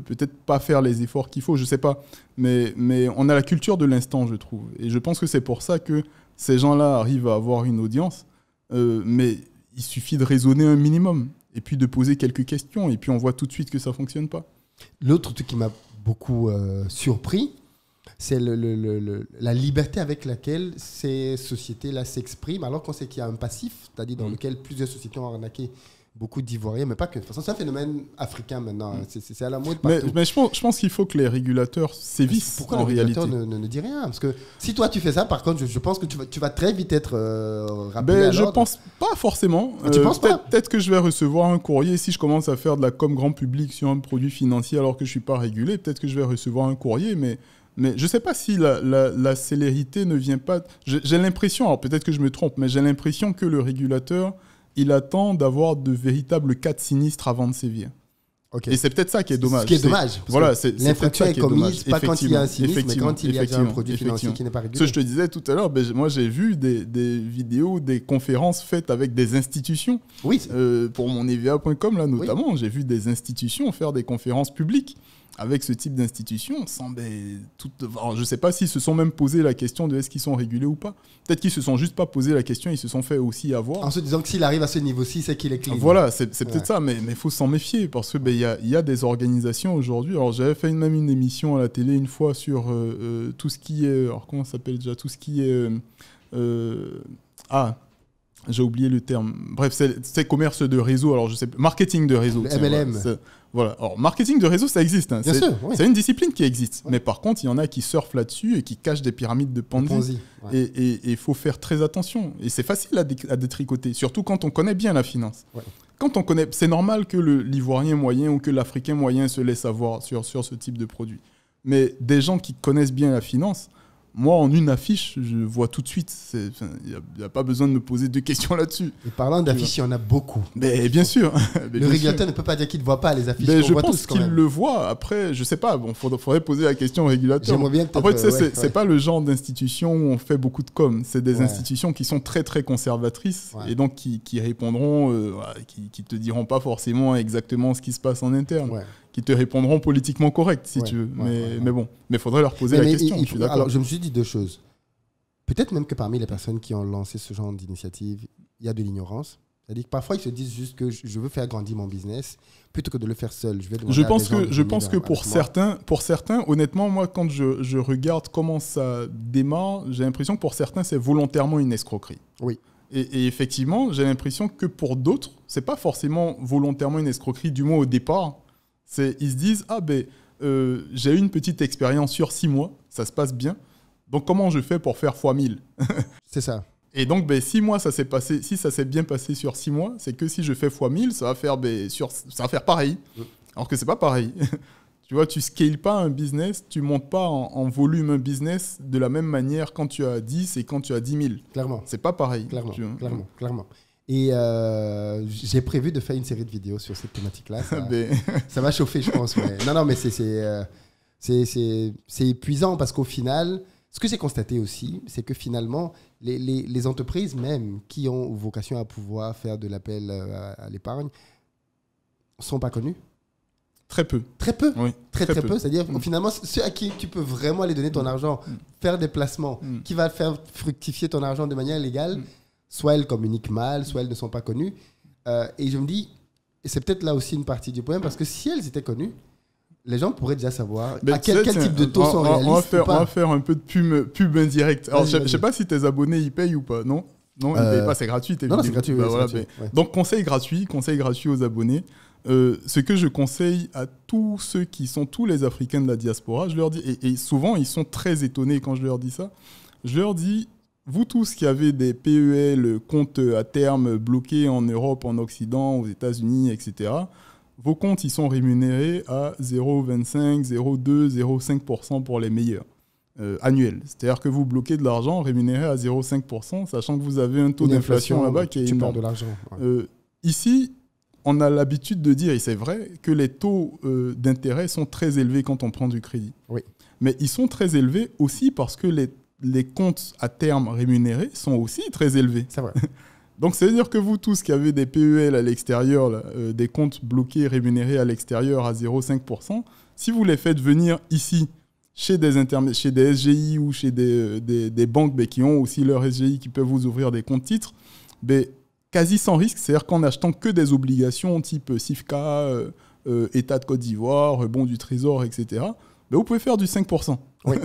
peut-être pas faire les efforts qu'il faut, je sais pas. Mais on a la culture de l'instant, je trouve. Et je pense que c'est pour ça que ces gens-là arrivent à avoir une audience. Mais il suffit de raisonner un minimum et puis de poser quelques questions et puis on voit tout de suite que ça ne fonctionne pas. L'autre truc qui m'a beaucoup surpris, c'est la liberté avec laquelle ces sociétés-là s'expriment alors qu'on sait qu'il y a un passif, c'est-à-dire dans lequel plusieurs sociétés ont arnaqué beaucoup d'Ivoiriens, mais pas que. De toute façon, c'est un phénomène africain maintenant. C'est à la mode partout. Mais je pense qu'il faut que les régulateurs sévissent. Pourquoi le régulateur ne dit rien? Parce que si toi tu fais ça, par contre, je pense que tu vas très vite être rappelé à l'ordre. Je pense pas forcément. Tu penses pas? Peut-être que je vais recevoir un courrier si je commence à faire de la com grand public sur un produit financier alors que je suis pas régulé. Peut-être que je vais recevoir un courrier, mais je sais pas si la célérité ne vient pas. J'ai l'impression, alors peut-être que je me trompe, mais j'ai l'impression que le régulateur il attend d'avoir de véritables cas de sinistres avant de sévir. Okay. Et c'est peut-être ça qui est dommage. Ce qui est dommage. Voilà, l'infraction est commise pas quand il y a un sinistre, mais quand il y a déjà un produit financier qui n'est pas régulé. Ce que je te disais tout à l'heure, moi j'ai vu des vidéos, des conférences faites avec des institutions. Oui. Pour moneva.com, là notamment, j'ai vu des institutions faire des conférences publiques. Avec ce type d'institution, alors je ne sais pas s'ils se sont même posé la question de est-ce qu'ils sont régulés ou pas. Peut-être qu'ils ne se sont juste pas posé la question, ils se sont fait aussi avoir. En se disant que s'il arrive à ce niveau-ci, c'est qu'il est clean. Voilà, c'est peut-être ça, mais il faut s'en méfier parce qu'il y a des organisations aujourd'hui. Alors j'avais fait même une émission à la télé une fois sur tout ce qui est... Alors comment ça s'appelle déjà? Tout ce qui est... j'ai oublié le terme. Bref, c'est commerce de réseau. Alors je sais, marketing de réseau. Le MLM. Voilà. Alors, marketing de réseau, ça existe. Hein. Bien sûr, oui. C'est une discipline qui existe. Ouais. Mais par contre, il y en a qui surfent là-dessus et qui cachent des pyramides de Ponzi. Ouais. Et il faut faire très attention. Et c'est facile à détricoter, surtout quand on connaît bien la finance. Ouais. Quand on connaît, c'est normal que l'Ivoirien moyen ou que l'Africain moyen se laisse avoir sur ce type de produit. Mais des gens qui connaissent bien la finance, moi, en une affiche, je vois tout de suite. Il n'y a pas besoin de me poser deux questions là-dessus. Et parlant d'affiches, il y en a beaucoup. Mais bien sûr. Le régulateur ne peut pas dire qu'il ne voit pas les affiches. Je pense qu'il le voit. Après, je ne sais pas. Bon, faudrait poser la question au régulateur. J'aimerais bien Après, tu sais, c'est pas le genre d'institution où on fait beaucoup de com. C'est des institutions qui sont très, très conservatrices et donc qui répondront, qui te diront pas forcément exactement ce qui se passe en interne. Ouais. Qui te répondront politiquement correct, si tu veux. Mais bon, mais il faudrait leur poser la question. Je suis d'accord. Alors, je me suis dit deux choses. Peut-être même que parmi les personnes qui ont lancé ce genre d'initiative, il y a de l'ignorance. C'est-à-dire que parfois, ils se disent juste que je veux faire grandir mon business plutôt que de le faire seul. Je pense que pour certains, honnêtement, moi, quand je regarde comment ça démarre, j'ai l'impression que pour certains, c'est volontairement une escroquerie. Oui. Et effectivement, j'ai l'impression que pour d'autres, c'est pas forcément volontairement une escroquerie, du moins au départ. Ils se disent, j'ai eu une petite expérience sur 6 mois, ça se passe bien. Donc, comment je fais pour faire x1000 ? C'est ça. Et donc, 6 mois, si ça s'est bien passé sur 6 mois, c'est que si je fais x1000, ça va faire pareil. Alors que c'est pas pareil. Tu vois, tu scales pas un business, tu montes pas en volume un business de la même manière quand tu as 10 et quand tu as 10 000. Clairement. C'est pas pareil. Clairement. Et j'ai prévu de faire une série de vidéos sur cette thématique-là. Ça va chauffer, je pense. Mais... Non, mais c'est épuisant parce qu'au final, Ce que j'ai constaté aussi, c'est que finalement, les entreprises même qui ont vocation à pouvoir faire de l'appel à l'épargne ne sont pas connues. Très peu. Très peu. Oui, Très peu. C'est-à-dire, finalement, ceux à qui tu peux vraiment aller donner ton argent, faire des placements, qui va faire fructifier ton argent de manière légale, soit elles communiquent mal, soit elles ne sont pas connues. Et je me dis, et c'est peut-être là aussi une partie du problème, parce que si elles étaient connues, les gens pourraient déjà savoir à quel type de taux sont réalistes ou pas. On va faire un peu de pub indirecte. Alors, je ne sais pas si tes abonnés, ils payent ou pas, non? Non, ils ne payent pas, c'est gratuit. Non, c'est gratuit. Bah, oui, voilà, gratuit. Ouais. Donc, conseil gratuit aux abonnés. Ce que je conseille à tous ceux qui sont tous les Africains de la diaspora, je leur dis, et souvent, ils sont très étonnés quand je leur dis ça, je leur dis, vous tous qui avez des PEL, comptes à terme bloqués en Europe, en Occident, aux États-Unis, etc., vos comptes, ils sont rémunérés à 0,25, 0,2, 0,5% pour les meilleurs annuels. C'est-à-dire que vous bloquez de l'argent rémunéré à 0,5%, sachant que vous avez un taux d'inflation là-bas qui est tu énorme. perds de l'argent. Ouais. Ici, on a l'habitude de dire, et c'est vrai, que les taux d'intérêt sont très élevés quand on prend du crédit. Oui. Mais ils sont très élevés aussi parce que les comptes à terme rémunérés sont aussi très élevés. C'est vrai. Donc, ça veut dire que vous tous qui avez des PEL à l'extérieur, des comptes bloqués rémunérés à l'extérieur à 0,5%, si vous les faites venir ici, chez des SGI ou chez des banques qui ont aussi leur SGI qui peuvent vous ouvrir des comptes titres, quasi sans risque, c'est-à-dire qu'en achetant que des obligations type SIFCA, État de Côte d'Ivoire, Bon du Trésor, etc., vous pouvez faire du 5%. Oui.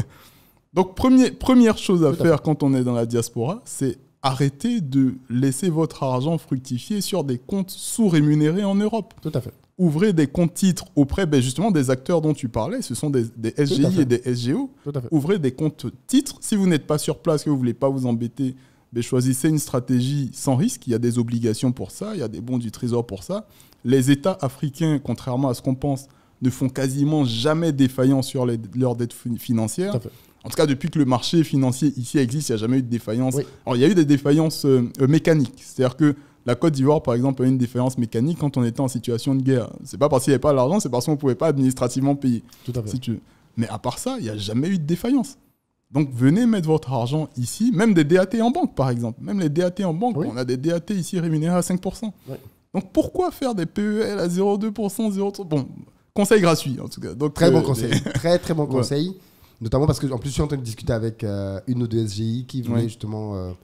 Donc, première chose à faire quand on est dans la diaspora, c'est arrêtez de laisser votre argent fructifier sur des comptes sous-rémunérés en Europe. Tout à fait. Ouvrez des comptes titres auprès justement des acteurs dont tu parlais, ce sont des SGI et des SGO. Tout à fait. Ouvrez des comptes titres. Si vous n'êtes pas sur place, que vous ne voulez pas vous embêter, choisissez une stratégie sans risque. Il y a des obligations pour ça, il y a des bons du trésor pour ça. Les États africains, contrairement à ce qu'on pense, ne font quasiment jamais défaillance sur leurs dettes financières. Tout à fait. En tout cas, depuis que le marché financier ici existe, il n'y a jamais eu de défaillance. Oui. Alors, il y a eu des défaillances mécaniques. C'est-à-dire que la Côte d'Ivoire, par exemple, a eu une défaillance mécanique quand on était en situation de guerre. Ce n'est pas parce qu'il n'y avait pas l'argent, c'est parce qu'on ne pouvait pas administrativement payer. Tout à fait. Si tu veux. Mais à part ça, il n'y a jamais eu de défaillance. Donc, venez mettre votre argent ici, même des DAT en banque, par exemple. Même les DAT en banque, Oui. on a des DAT ici rémunérés à 5%. Oui. Donc, pourquoi faire des PEL à 0,2%, 0,3%? Bon, conseil gratuit, en tout cas. Donc, très bon conseil. Très, très bon conseil. Notamment parce que, en plus, je suis en train de discuter avec une ou deux SGI qui voulaient justement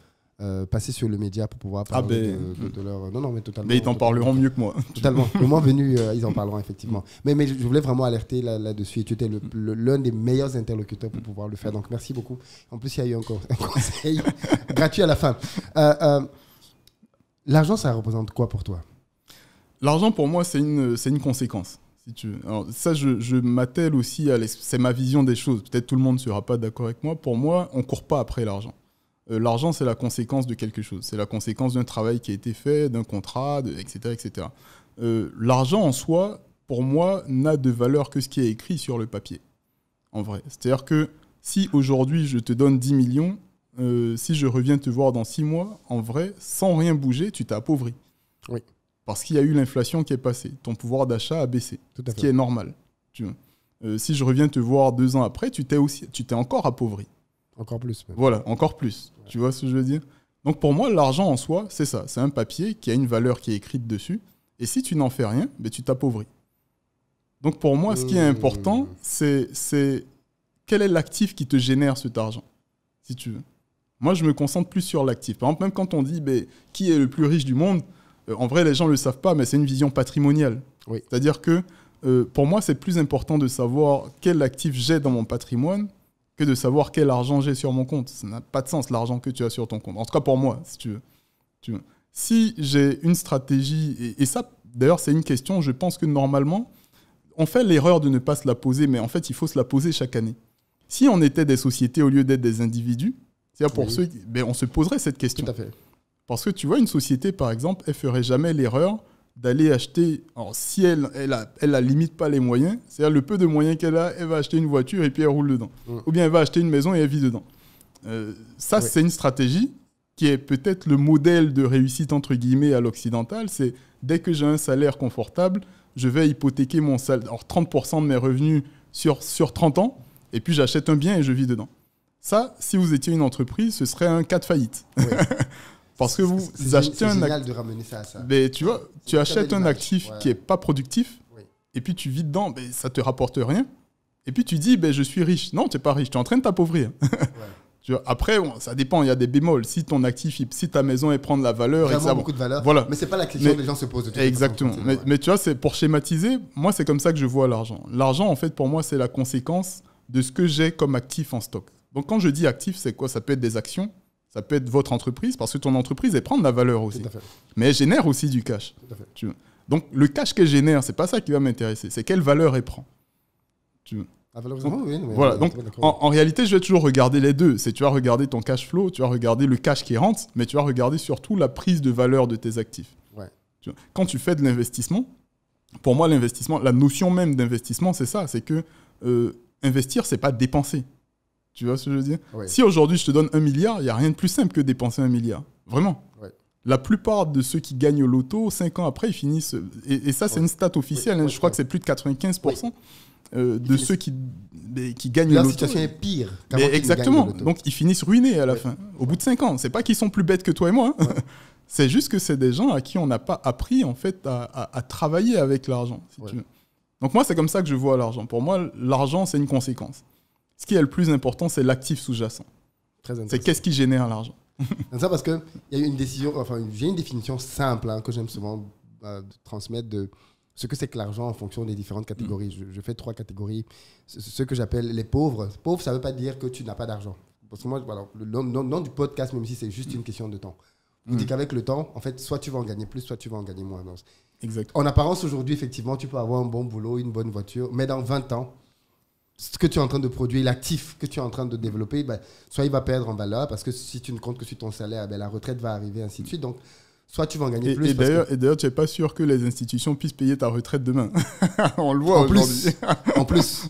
passer sur le média pour pouvoir parler de leur... Non, mais totalement. Mais ils t'en parleront mieux que moi. Totalement. Le moment venu, ils en parleront effectivement. Mais je voulais vraiment alerter là-dessus. Et tu étais l'un des meilleurs interlocuteurs pour pouvoir le faire. Donc, merci beaucoup. En plus, il y a eu encore un conseil gratuit à la fin. L'argent, ça représente quoi pour toi? L'argent, pour moi, c'est une conséquence. Si tu veux. Alors, ça, je m'attelle aussi c'est ma vision des choses. Peut-être tout le monde ne sera pas d'accord avec moi. Pour moi, on ne court pas après l'argent. L'argent, c'est la conséquence de quelque chose. C'est la conséquence d'un travail qui a été fait, d'un contrat, etc. etc. L'argent en soi, pour moi, n'a de valeur que ce qui est écrit sur le papier. En vrai. C'est-à-dire que si aujourd'hui, je te donne 10 millions, si je reviens te voir dans 6 mois, en vrai, sans rien bouger, tu t'es appauvri. Oui. Parce qu'il y a eu l'inflation qui est passée. Ton pouvoir d'achat a baissé. Ce qui est normal. Si je reviens te voir 2 ans après, tu t'es encore appauvri. Encore plus. Même. Voilà, encore plus. Ouais. Tu vois ce que je veux dire? Donc pour moi, l'argent en soi, c'est ça. C'est un papier qui a une valeur qui est écrite dessus. Et si tu n'en fais rien, tu t'appauvris. Donc pour moi, ce qui est important, c'est quel est l'actif qui te génère cet argent, si tu veux. Moi, je me concentre plus sur l'actif. Par exemple, même quand on dit qui est le plus riche du monde, en vrai, les gens ne le savent pas, mais c'est une vision patrimoniale. Oui. C'est-à-dire que pour moi, c'est plus important de savoir quel actif j'ai dans mon patrimoine que de savoir quel argent j'ai sur mon compte. Ça n'a pas de sens, l'argent que tu as sur ton compte. En tout cas, pour moi, si tu veux. Si j'ai une stratégie, et ça, d'ailleurs, c'est une question, je pense que normalement, on fait l'erreur de ne pas se la poser, mais en fait, il faut se la poser chaque année. Si on était des sociétés au lieu d'être des individus, c'est-à-dire pour ceux, on se poserait cette question. Tout à fait. Parce que tu vois, une société, par exemple, elle ferait jamais l'erreur d'aller acheter, alors si elle la limite pas les moyens, c'est-à-dire le peu de moyens qu'elle a, elle va acheter une voiture et puis elle roule dedans. Ou bien elle va acheter une maison et elle vit dedans. C'est une stratégie qui est peut-être le modèle de réussite, entre guillemets, à l'occidental. C'est dès que j'ai un salaire confortable, je vais hypothéquer mon salaire, alors 30% de mes revenus sur 30 ans, et puis j'achète un bien et je vis dedans. Ça, si vous étiez une entreprise, ce serait un cas de faillite. Oui. Parce que vous achetez c'est génial de ramener ça à ça. Mais tu vois, tu achètes un actif ouais. qui n'est pas productif, Oui. et puis tu vis dedans, ben, ça ne te rapporte rien. Et puis tu dis, ben, je suis riche. Non, tu n'es pas riche, tu es en train de t'appauvrir. Ouais. Tu vois, après, bon, ça dépend, il y a des bémols. Si ton actif, si ta maison, elle prend de la valeur... Vraiment et ça, beaucoup de valeur, voilà. mais ce n'est pas la question que les gens se posent. De toute Exactement. façon, Mais tu vois, c'est pour schématiser, moi, c'est comme ça que je vois l'argent. L'argent, en fait, pour moi, c'est la conséquence de ce que j'ai comme actif en stock. Donc, quand je dis actif, c'est quoi? Ça peut être des actions, ça peut être votre entreprise, parce que ton entreprise, elle prend de la valeur aussi. Tout à fait. Mais elle génère aussi du cash. Tout à fait. Tu vois. Donc, le cash qu'elle génère, c'est pas ça qui va m'intéresser, c'est quelle valeur elle prend. Tu vois. Voilà, donc en réalité, je vais toujours regarder les deux. Tu vas regarder ton cash flow, tu vas regarder le cash qui rentre, mais tu vas regarder surtout la prise de valeur de tes actifs. Ouais. Quand tu fais de l'investissement, pour moi, l'investissement, la notion même d'investissement, c'est ça, c'est que investir, c'est pas dépenser. Tu vois ce que je veux dire? Ouais. Si aujourd'hui je te donne 1 milliard, il n'y a rien de plus simple que dépenser 1 milliard. Vraiment. Ouais. La plupart de ceux qui gagnent au loto, 5 ans après, ils finissent... Et ça, c'est une stat officielle. Ouais. Je crois que c'est plus de 95%. De ceux qui gagnent Leur le loto. situation est pire. Mais exactement. Le loto. Donc, ils finissent ruinés à la fin, au bout de 5 ans. C'est pas qu'ils sont plus bêtes que toi et moi. Hein. Ouais. C'est juste que c'est des gens à qui on n'a pas appris en fait, à travailler avec l'argent. Si tu veux. Donc, moi, c'est comme ça que je vois l'argent. Pour moi, l'argent, c'est une conséquence. Ce qui est le plus important, c'est l'actif sous-jacent. C'est qu'est-ce qui génère l'argent. C'est ça parce qu'il y a une décision, enfin, j'ai une définition simple que j'aime souvent transmettre de ce que c'est que l'argent en fonction des différentes catégories. Je fais 3 catégories. Ce que j'appelle les pauvres. Pauvre, ça ne veut pas dire que tu n'as pas d'argent. Parce que moi, voilà, le nom du podcast, même si c'est juste une question de temps, je dis qu'avec le temps, en fait, soit tu vas en gagner plus, soit tu vas en gagner moins. Exactement. En apparence, aujourd'hui, effectivement, tu peux avoir un bon boulot, une bonne voiture, mais dans 20 ans, ce que tu es en train de produire, l'actif que tu es en train de développer, soit il va perdre en valeur, parce que si tu ne comptes que sur ton salaire, la retraite va arriver, ainsi de suite. Donc, soit tu vas en gagner plus. Et d'ailleurs, tu n'es pas sûr que les institutions puissent payer ta retraite demain. On le voit aujourd'hui. En plus.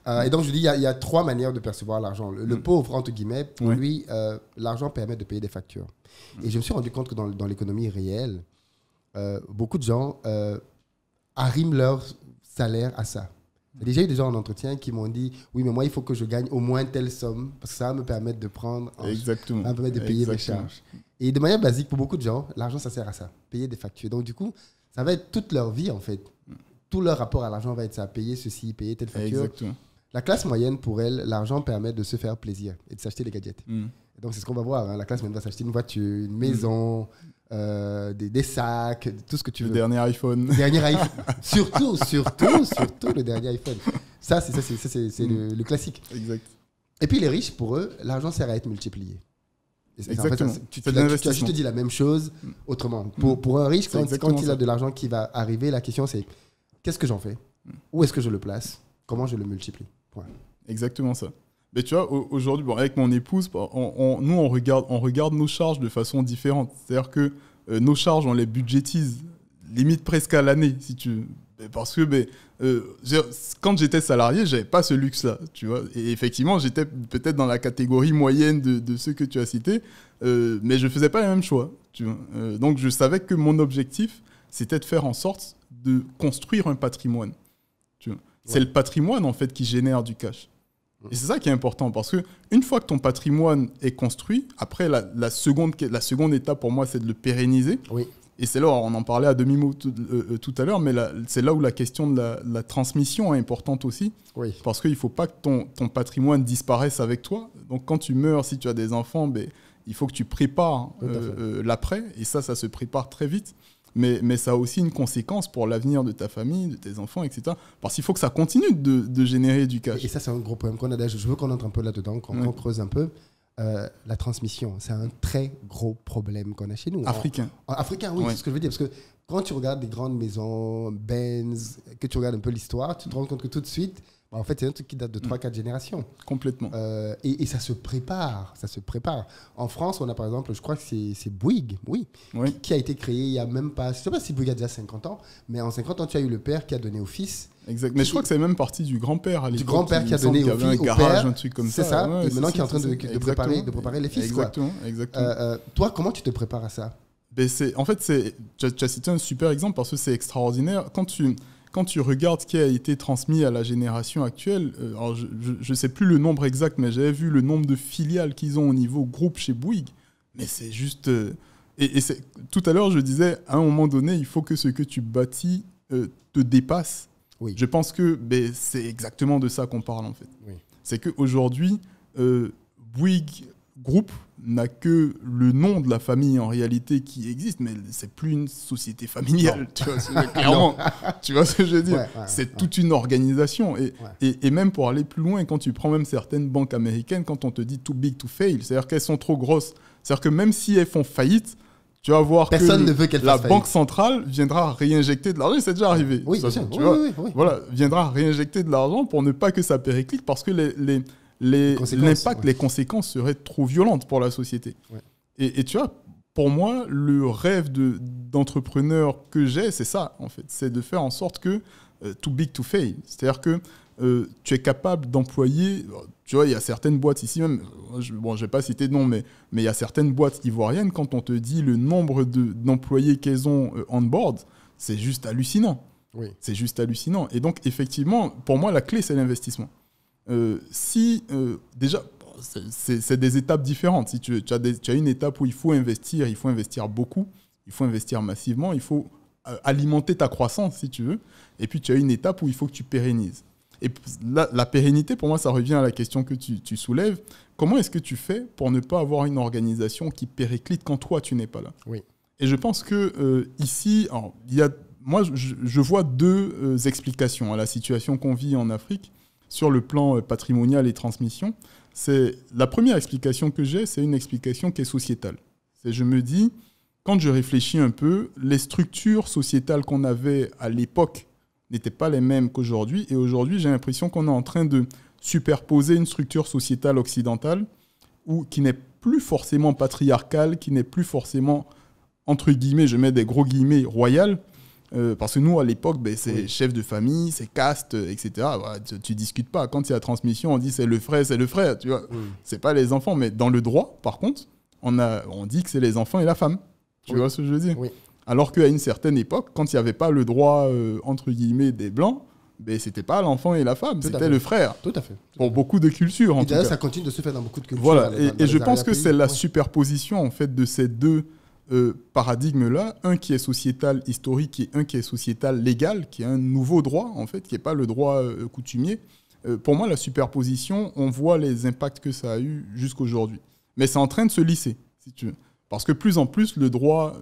Et donc, je dis, il y a 3 manières de percevoir l'argent. Le pauvre, entre guillemets, pour lui, l'argent permet de payer des factures. Et je me suis rendu compte que dans l'économie réelle, beaucoup de gens arriment leur salaire à ça. J'ai déjà eu des gens en entretien qui m'ont dit « Oui, mais moi, il faut que je gagne au moins telle somme parce que ça va me permettre de prendre... Ça va me permettre de payer mes charges. » Et de manière basique, pour beaucoup de gens, l'argent, ça sert à ça, payer des factures. Donc, du coup, ça va être toute leur vie, en fait. Tout leur rapport à l'argent va être ça, payer ceci, payer telle facture. Exactement. La classe moyenne, pour elle, l'argent permet de se faire plaisir et de s'acheter des gadgets. Et donc, c'est ce qu'on va voir. La classe moyenne va s'acheter une voiture, une maison... des sacs, tout ce que tu veux. Le dernier iPhone. Surtout le dernier iPhone. Ça, c'est le classique. Exact. Et puis les riches, pour eux, l'argent sert à être multiplié. Exactement. En fait, tu as juste dit la même chose autrement. Pour un riche, quand il a de l'argent qui va arriver, la question c'est qu'est-ce que j'en fais? Où est-ce que je le place? Comment je le multiplie? Point. Exactement ça. Mais tu vois, aujourd'hui, avec mon épouse, nous, on regarde nos charges de façon différente. C'est-à-dire que nos charges, on les budgétise limite presque à l'année, si tu veux. Parce que quand j'étais salarié, je n'avais pas ce luxe-là. Tu vois. Et effectivement, j'étais peut-être dans la catégorie moyenne de ceux que tu as cités, mais je ne faisais pas les mêmes choix. Tu vois. Donc, je savais que mon objectif, c'était de faire en sorte de construire un patrimoine. Tu vois. C'est le patrimoine, en fait, qui génère du cash. Et c'est ça qui est important, parce qu'une fois que ton patrimoine est construit, après, la seconde étape pour moi, c'est de le pérenniser. Oui. Et c'est là, on en parlait à demi-mot tout à l'heure, mais c'est là où la question de la transmission est importante aussi. Oui. Parce qu'il ne faut pas que ton patrimoine disparaisse avec toi. Donc quand tu meurs, si tu as des enfants, il faut que tu prépares l'après. Et ça se prépare très vite. Mais ça a aussi une conséquence pour l'avenir de ta famille, de tes enfants, etc. Parce qu'il faut que ça continue de générer du cash. Et ça, c'est un gros problème qu'on a. Je veux qu'on entre un peu là-dedans, qu'on creuse un peu. La transmission, c'est un très gros problème qu'on a chez nous. Africain. Africain, oui, c'est ce que je veux dire. Parce que quand tu regardes des grandes maisons, Benz, que tu regardes un peu l'histoire, tu te rends compte que tout de suite, en fait, c'est un truc qui date de 3-4 générations. Complètement. Et ça se prépare. En France, on a par exemple, je crois que c'est Bouygues, qui a été créé il n'y a même pas... Je ne sais pas si Bouygues a déjà 50 ans, mais en 50 ans, tu as eu le père qui a donné au fils. Exact. Mais je crois que c'est même parti du grand-père à l'époque. Du grand-père qui a donné au fils, un garage, un truc comme ça. C'est ça. Ouais, et maintenant, qui est en train de préparer les fils. Exactement. Toi, comment tu te prépares à ça? En fait, tu as cité un super exemple parce que c'est extraordinaire. quand tu regardes ce qui a été transmis à la génération actuelle, alors je ne sais plus le nombre exact, mais j'avais vu le nombre de filiales qu'ils ont au niveau groupe chez Bouygues. Mais c'est juste... tout à l'heure, je disais, à un moment donné, il faut que ce que tu bâtis te dépasse. Oui. Je pense que c'est exactement de ça qu'on parle, en fait. Oui. C'est qu'aujourd'hui, Bouygues Group n'a que le nom de la famille en réalité qui existe, mais c'est plus une société familiale, tu vois, clairement. Tu vois ce que je veux dire? C'est toute une organisation. Et même pour aller plus loin, quand tu prends même certaines banques américaines, quand on te dit too big to fail, c'est-à-dire qu'elles sont trop grosses, c'est-à-dire que même si elles font faillite, tu vas voir personne ne veut qu'elle la fasse banque faillite. centrale viendra réinjecter de l'argent. C'est déjà arrivé. Oui, ça, bien sûr. tu vois, Oui. Voilà, viendra réinjecter de l'argent pour ne pas que ça périclite, parce que l'impact, les conséquences seraient trop violentes pour la société. Ouais. Et tu vois, pour moi, le rêve d'entrepreneur que j'ai, c'est ça, en fait. C'est de faire en sorte que too big to fail. C'est-à-dire que tu es capable d'employer... Tu vois, il y a certaines boîtes ici même, je ne vais pas citer de nom, mais il y a certaines boîtes ivoiriennes, quand on te dit le nombre d'employés qu'elles ont on board, c'est juste hallucinant. Oui. C'est juste hallucinant. Et donc, effectivement, pour moi, la clé, c'est l'investissement. Déjà, c'est des étapes différentes. Si tu as une étape où il faut investir beaucoup, il faut investir massivement, il faut alimenter ta croissance, si tu veux. Et puis, tu as une étape où il faut que tu pérennises. Et la pérennité, pour moi, ça revient à la question que tu soulèves. Comment est-ce que tu fais pour ne pas avoir une organisation qui périclite quand toi, tu n'es pas là? Oui. Et je pense que ici, alors, moi, je vois deux explications à la situation qu'on vit en Afrique sur le plan patrimonial et transmission. La première explication que j'ai, c'est une explication qui est sociétale. Je me dis, quand je réfléchis un peu, les structures sociétales qu'on avait à l'époque n'étaient pas les mêmes qu'aujourd'hui. Et aujourd'hui, j'ai l'impression qu'on est en train de superposer une structure sociétale occidentale qui n'est plus forcément patriarcale, qui n'est plus forcément, entre guillemets, je mets des gros guillemets, royale. Parce que nous, à l'époque, c'est chef de famille, c'est caste, etc. Tu discutes pas. Quand il y a transmission, on dit c'est le frère, tu vois. C'est pas les enfants. Mais dans le droit, par contre, on dit que c'est les enfants et la femme. Tu vois ce que je veux dire? Oui. Alors qu'à une certaine époque, quand il n'y avait pas le droit, entre guillemets, des Blancs, c'était pas l'enfant et la femme, c'était le frère. Tout à fait. Pour beaucoup de cultures, en tout cas. Ça continue de se faire dans beaucoup de cultures. Voilà. Et je pense que c'est la superposition, en fait, de ces deux paradigme-là, un qui est sociétal historique et un qui est sociétal légal, qui est un nouveau droit, en fait, qui n'est pas le droit coutumier. Pour moi, la superposition, on voit les impacts que ça a eu jusqu'aujourd'hui. Mais c'est en train de se lisser, si tu veux. Parce que plus en plus, le droit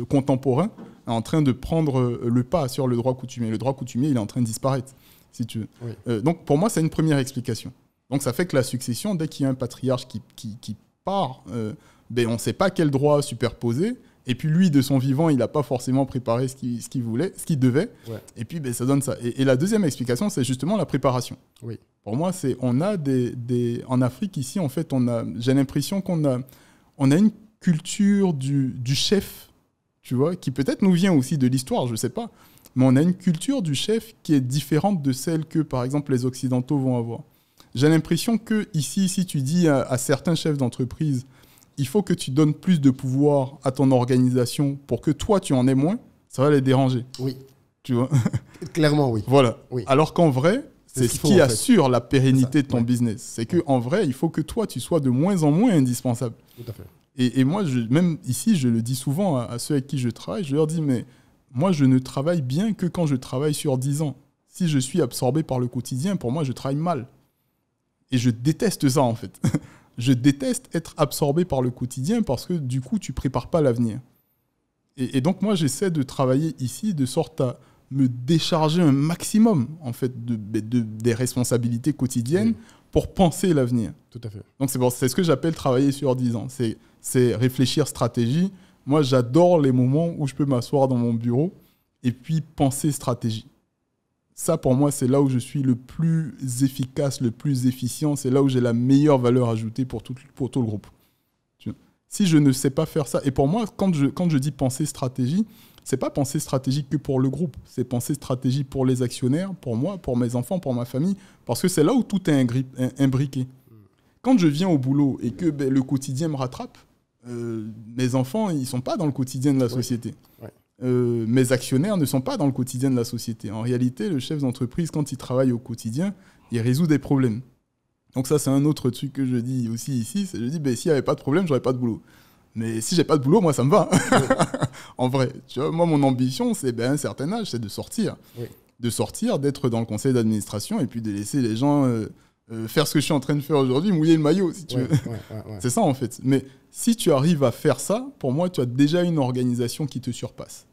contemporain est en train de prendre le pas sur le droit coutumier. Le droit coutumier, il est en train de disparaître, si tu veux. Oui. Donc, pour moi, c'est une première explication. Donc, ça fait que la succession, dès qu'il y a un patriarche qui part... on ne sait pas quel droit superposer. Et puis lui, de son vivant, il n'a pas forcément préparé ce qu'il voulait, ce qu'il devait. Ouais. Et puis ça donne ça. Et la deuxième explication, c'est justement la préparation. Oui. Pour moi, on a en Afrique, ici, en fait, j'ai l'impression qu'on a une culture du chef, tu vois, qui peut-être nous vient aussi de l'histoire, je ne sais pas. Mais on a une culture du chef qui est différente de celle que, par exemple, les Occidentaux vont avoir. J'ai l'impression que ici, si tu dis à certains chefs d'entreprise, il faut que tu donnes plus de pouvoir à ton organisation pour que toi, tu en aies moins, ça va les déranger. Oui. Tu vois? Clairement, oui. Voilà. Oui. Alors qu'en vrai, c'est ce qui assure la pérennité de ton business. C'est qu'en vrai, il faut que toi, tu sois de moins en moins indispensable. Tout à fait. Et moi, même ici, je le dis souvent à ceux avec qui je travaille, je leur dis, mais moi, je ne travaille bien que quand je travaille sur 10 ans. Si je suis absorbé par le quotidien, pour moi, je travaille mal. Et je déteste ça, en fait. Je déteste être absorbé par le quotidien parce que du coup, tu ne prépares pas l'avenir. Et donc, moi, j'essaie de travailler ici de sorte à me décharger un maximum en fait, des responsabilités quotidiennes pour penser l'avenir. Tout à fait. Donc, c'est ce que j'appelle travailler sur 10 ans. C'est réfléchir stratégie. Moi, j'adore les moments où je peux m'asseoir dans mon bureau et puis penser stratégie. Ça, pour moi, c'est là où je suis le plus efficace, le plus efficient. C'est là où j'ai la meilleure valeur ajoutée pour tout le groupe. Si je ne sais pas faire ça, et pour moi, quand je dis penser stratégie, c'est pas penser stratégie que pour le groupe. C'est penser stratégie pour les actionnaires, pour moi, pour mes enfants, pour ma famille. Parce que c'est là où tout est imbriqué. Quand je viens au boulot et que le quotidien me rattrape, mes enfants, ils ne sont pas dans le quotidien de la société. Ouais. mes actionnaires ne sont pas dans le quotidien de la société. En réalité, le chef d'entreprise, quand il travaille au quotidien, il résout des problèmes. Donc ça, c'est un autre truc que je dis aussi ici. Je dis, ben, s'il n'y avait pas de problème, j'aurais pas de boulot. Mais si j'ai pas de boulot, moi, ça me va. En vrai, tu vois, moi, mon ambition, c'est à un certain âge, c'est de sortir. Oui. De sortir, d'être dans le conseil d'administration et puis de laisser les gens faire ce que je suis en train de faire aujourd'hui, mouiller le maillot, si tu veux. C'est ça, en fait. Mais si tu arrives à faire ça, pour moi, tu as déjà une organisation qui te surpasse.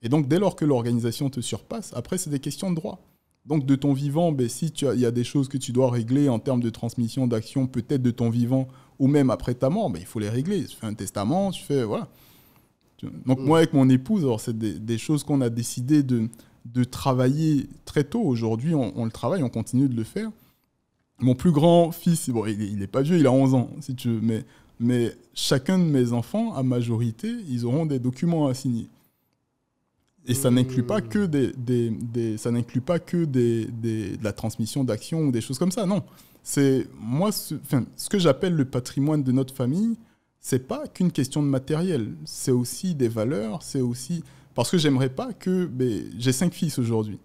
Et donc, dès lors que l'organisation te surpasse, après, c'est des questions de droit. Donc, de ton vivant, ben, si il y a des choses que tu dois régler en termes de transmission d'action, peut-être de ton vivant, ou même après ta mort, ben, il faut les régler. Tu fais un testament, tu fais... Voilà. Donc, moi, avec mon épouse, alors, c'est des choses qu'on a décidé de travailler très tôt. Aujourd'hui, on le travaille, on continue de le faire. Mon plus grand fils, bon, il n'est pas vieux, il a 11 ans, si tu veux, mais chacun de mes enfants, à majorité, ils auront des documents à signer. Et ça n'inclut pas que de la transmission d'actions ou des choses comme ça, non. C'est moi, ce que j'appelle le patrimoine de notre famille, c'est pas qu'une question de matériel, c'est aussi des valeurs, c'est aussi... Parce que j'aimerais pas que... j'ai 5 fils aujourd'hui.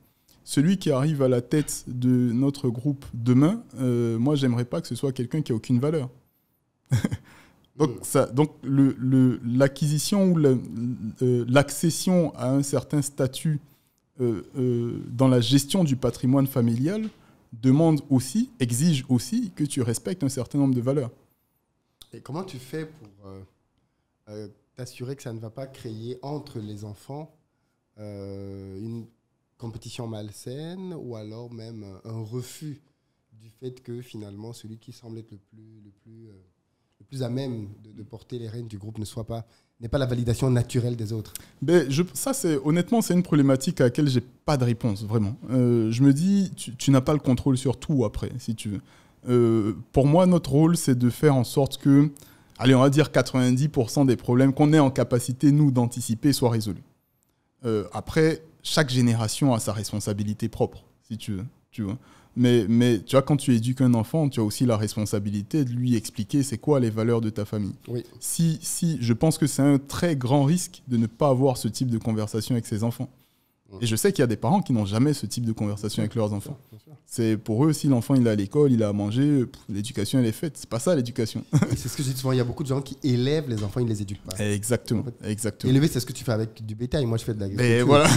Celui qui arrive à la tête de notre groupe demain, moi, j'aimerais pas que ce soit quelqu'un qui a aucune valeur. Donc l'acquisition ou l'accession à un certain statut dans la gestion du patrimoine familial exige aussi que tu respectes un certain nombre de valeurs. Et comment tu fais pour t'assurer que ça ne va pas créer entre les enfants une compétition malsaine ou alors même un refus du fait que finalement celui qui semble être le plus à même de porter les rênes du groupe n'est pas la validation naturelle des autres? Honnêtement, c'est une problématique à laquelle j'ai pas de réponse, vraiment. Je me dis, tu n'as pas le contrôle sur tout après, si tu veux. Pour moi, notre rôle, c'est de faire en sorte que, allez, on va dire 90% des problèmes qu'on est en capacité, nous, d'anticiper soient résolus. Après, chaque génération a sa responsabilité propre, si tu veux. Tu vois. Mais tu vois, quand tu éduques un enfant, tu as aussi la responsabilité de lui expliquer c'est quoi les valeurs de ta famille. Oui. Je pense que c'est un très grand risque de ne pas avoir ce type de conversation avec ses enfants. Et je sais qu'il y a des parents qui n'ont jamais ce type de conversation avec leurs enfants. C'est pour eux, si l'enfant il est à l'école, il a à manger, l'éducation elle est faite. C'est pas ça l'éducation. C'est ce que je dis souvent, il y a beaucoup de gens qui élèvent les enfants, ils ne les éduquent pas. Exactement. En fait, exactement. Élever, c'est ce que tu fais avec du bétail. Moi, je fais de l'agriculture. Et voilà.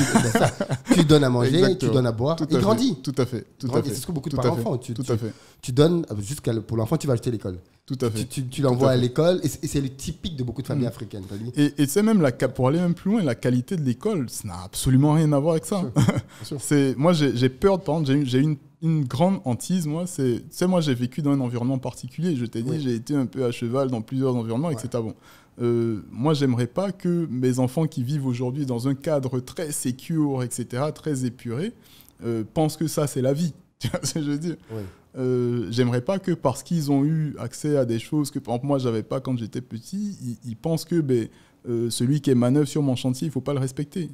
Tu donnes à manger, tu donnes à boire, il grandit. Tout à fait. C'est ce que beaucoup de parents font. Tu donnes, pour l'enfant, tu vas acheter l'école. Tout à fait. Tu l'envoies à l'école et c'est le typique de beaucoup de familles africaines. Et c'est même, pour aller même plus loin, la qualité de l'école, ça n'a absolument rien à voir avec ça. Bien sûr. Moi, j'ai peur, par exemple, j'ai une grande hantise, moi. Moi, j'ai vécu dans un environnement particulier. Je t'ai dit, j'ai été un peu à cheval dans plusieurs environnements, etc. Bon. Moi, j'aimerais pas que mes enfants qui vivent aujourd'hui dans un cadre très secure, etc., très épuré, pensent que ça, c'est la vie. Tu vois ce que je veux dire? J'aimerais pas que parce qu'ils ont eu accès à des choses que, par exemple, moi, j'avais pas quand j'étais petit, ils pensent que celui qui est manœuvre sur mon chantier, il faut pas le respecter.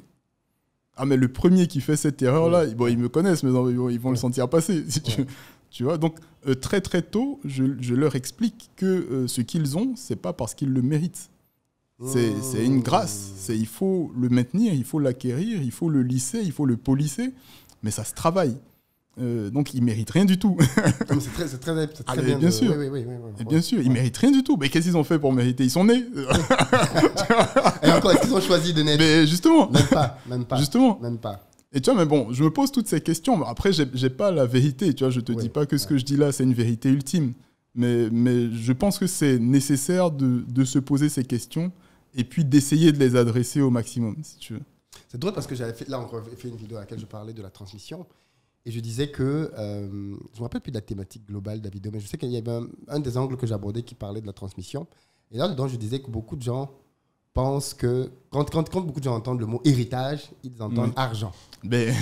Ah, mais le premier qui fait cette erreur-là, ils me connaissent, mais ils vont le sentir passer. Si tu vois, donc, très, très tôt, je leur explique que ce qu'ils ont, c'est pas parce qu'ils le méritent. C'est une grâce. Il faut le maintenir, il faut l'acquérir, il faut le lisser, il faut le polisser, mais ça se travaille. Donc, ils ne méritent rien du tout. C'est très bien. Bien sûr. Oui, bien sûr, ils ne méritent rien du tout. Mais qu'est-ce qu'ils ont fait pour mériter? Ils sont nés. Et encore, est-ce qu'ils ont choisi de naître? Mais justement. Même pas. Justement. Même pas. Et tu vois, mais bon, je me pose toutes ces questions. Après, je n'ai pas la vérité. Tu vois, je ne te dis pas que ce que je dis là, c'est une vérité ultime. Mais je pense que c'est nécessaire de se poser ces questions et puis d'essayer de les adresser au maximum, si tu veux. C'est drôle parce que j'avais fait une vidéo à laquelle je parlais de la transmission. Et je disais que, je ne me rappelle plus de la thématique globale de la vidéo, mais je sais qu'il y avait un des angles que j'abordais qui parlait de la transmission. Et là-dedans, je disais que beaucoup de gens pensent que, quand beaucoup de gens entendent le mot héritage, ils entendent argent. Mais...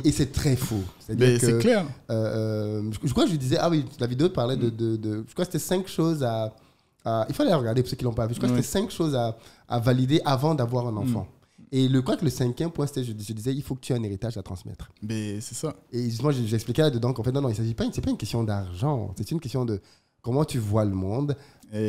et c'est très faux. C'est clair. Je crois que je disais, la vidéo parlait je crois que c'était 5 choses il fallait regarder pour ceux qui ne l'ont pas vu. Je crois que c'était 5 choses à valider avant d'avoir un enfant. Et je crois que le 5e point, c'était, je disais, il faut que tu aies un héritage à transmettre. Mais c'est ça. Et moi, j'expliquais là-dedans qu'en fait, non, c'est pas une question d'argent. C'est une question de comment tu vois le monde.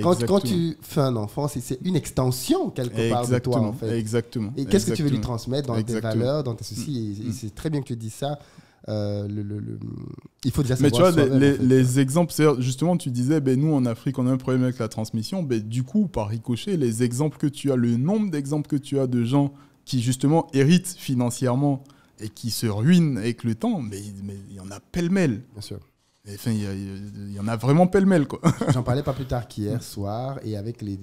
Quand tu fais un enfant, c'est une extension quelque part de toi, en fait. Exactement. Et qu'est-ce que tu veux lui transmettre dans tes valeurs, dans tes soucis. Et c'est très bien que tu dis ça. Il faut déjà savoir. Mais tu vois, les exemples, justement, tu disais, nous en Afrique, on a un problème avec la transmission. Du coup, par ricochet, les exemples que tu as, le nombre d'exemples que tu as de gens qui, justement, héritent financièrement et qui se ruinent avec le temps, mais il y en a pêle-mêle. Bien sûr. Enfin, il y en a vraiment pêle-mêle, quoi. J'en parlais pas plus tard qu'hier soir et avec des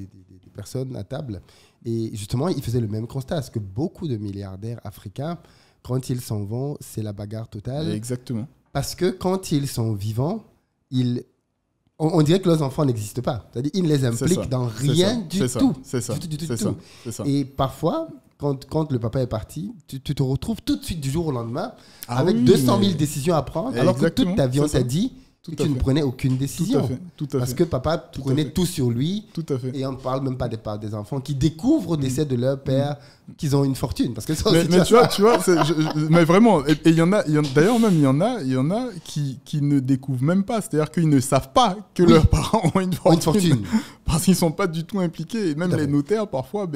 personnes à table. Et justement, ils faisaient le même constat. Parce que beaucoup de milliardaires africains, quand ils s'en vont, c'est la bagarre totale. Exactement. Parce que quand ils sont vivants, on dirait que leurs enfants n'existent pas. C'est-à-dire qu'ils ne les impliquent dans rien du tout. C'est ça. Et parfois, quand le papa est parti, tu te retrouves tout de suite du jour au lendemain avec 200 000 décisions à prendre, alors que toute ta vie, on t'a dit que tu ne prenais aucune décision. Tout à fait. Parce que papa prenait tout sur lui. Tout à fait. Et on ne parle même pas des enfants qui découvrent au décès de leur père qu'ils ont une fortune. Parce que ça mais tu vois mais vraiment, et il y en a, d'ailleurs même, il y en a qui ne découvrent même pas. C'est-à-dire qu'ils ne savent pas que leurs parents ont une fortune. Parce qu'ils ne sont pas du tout impliqués. Et même les notaires, parfois,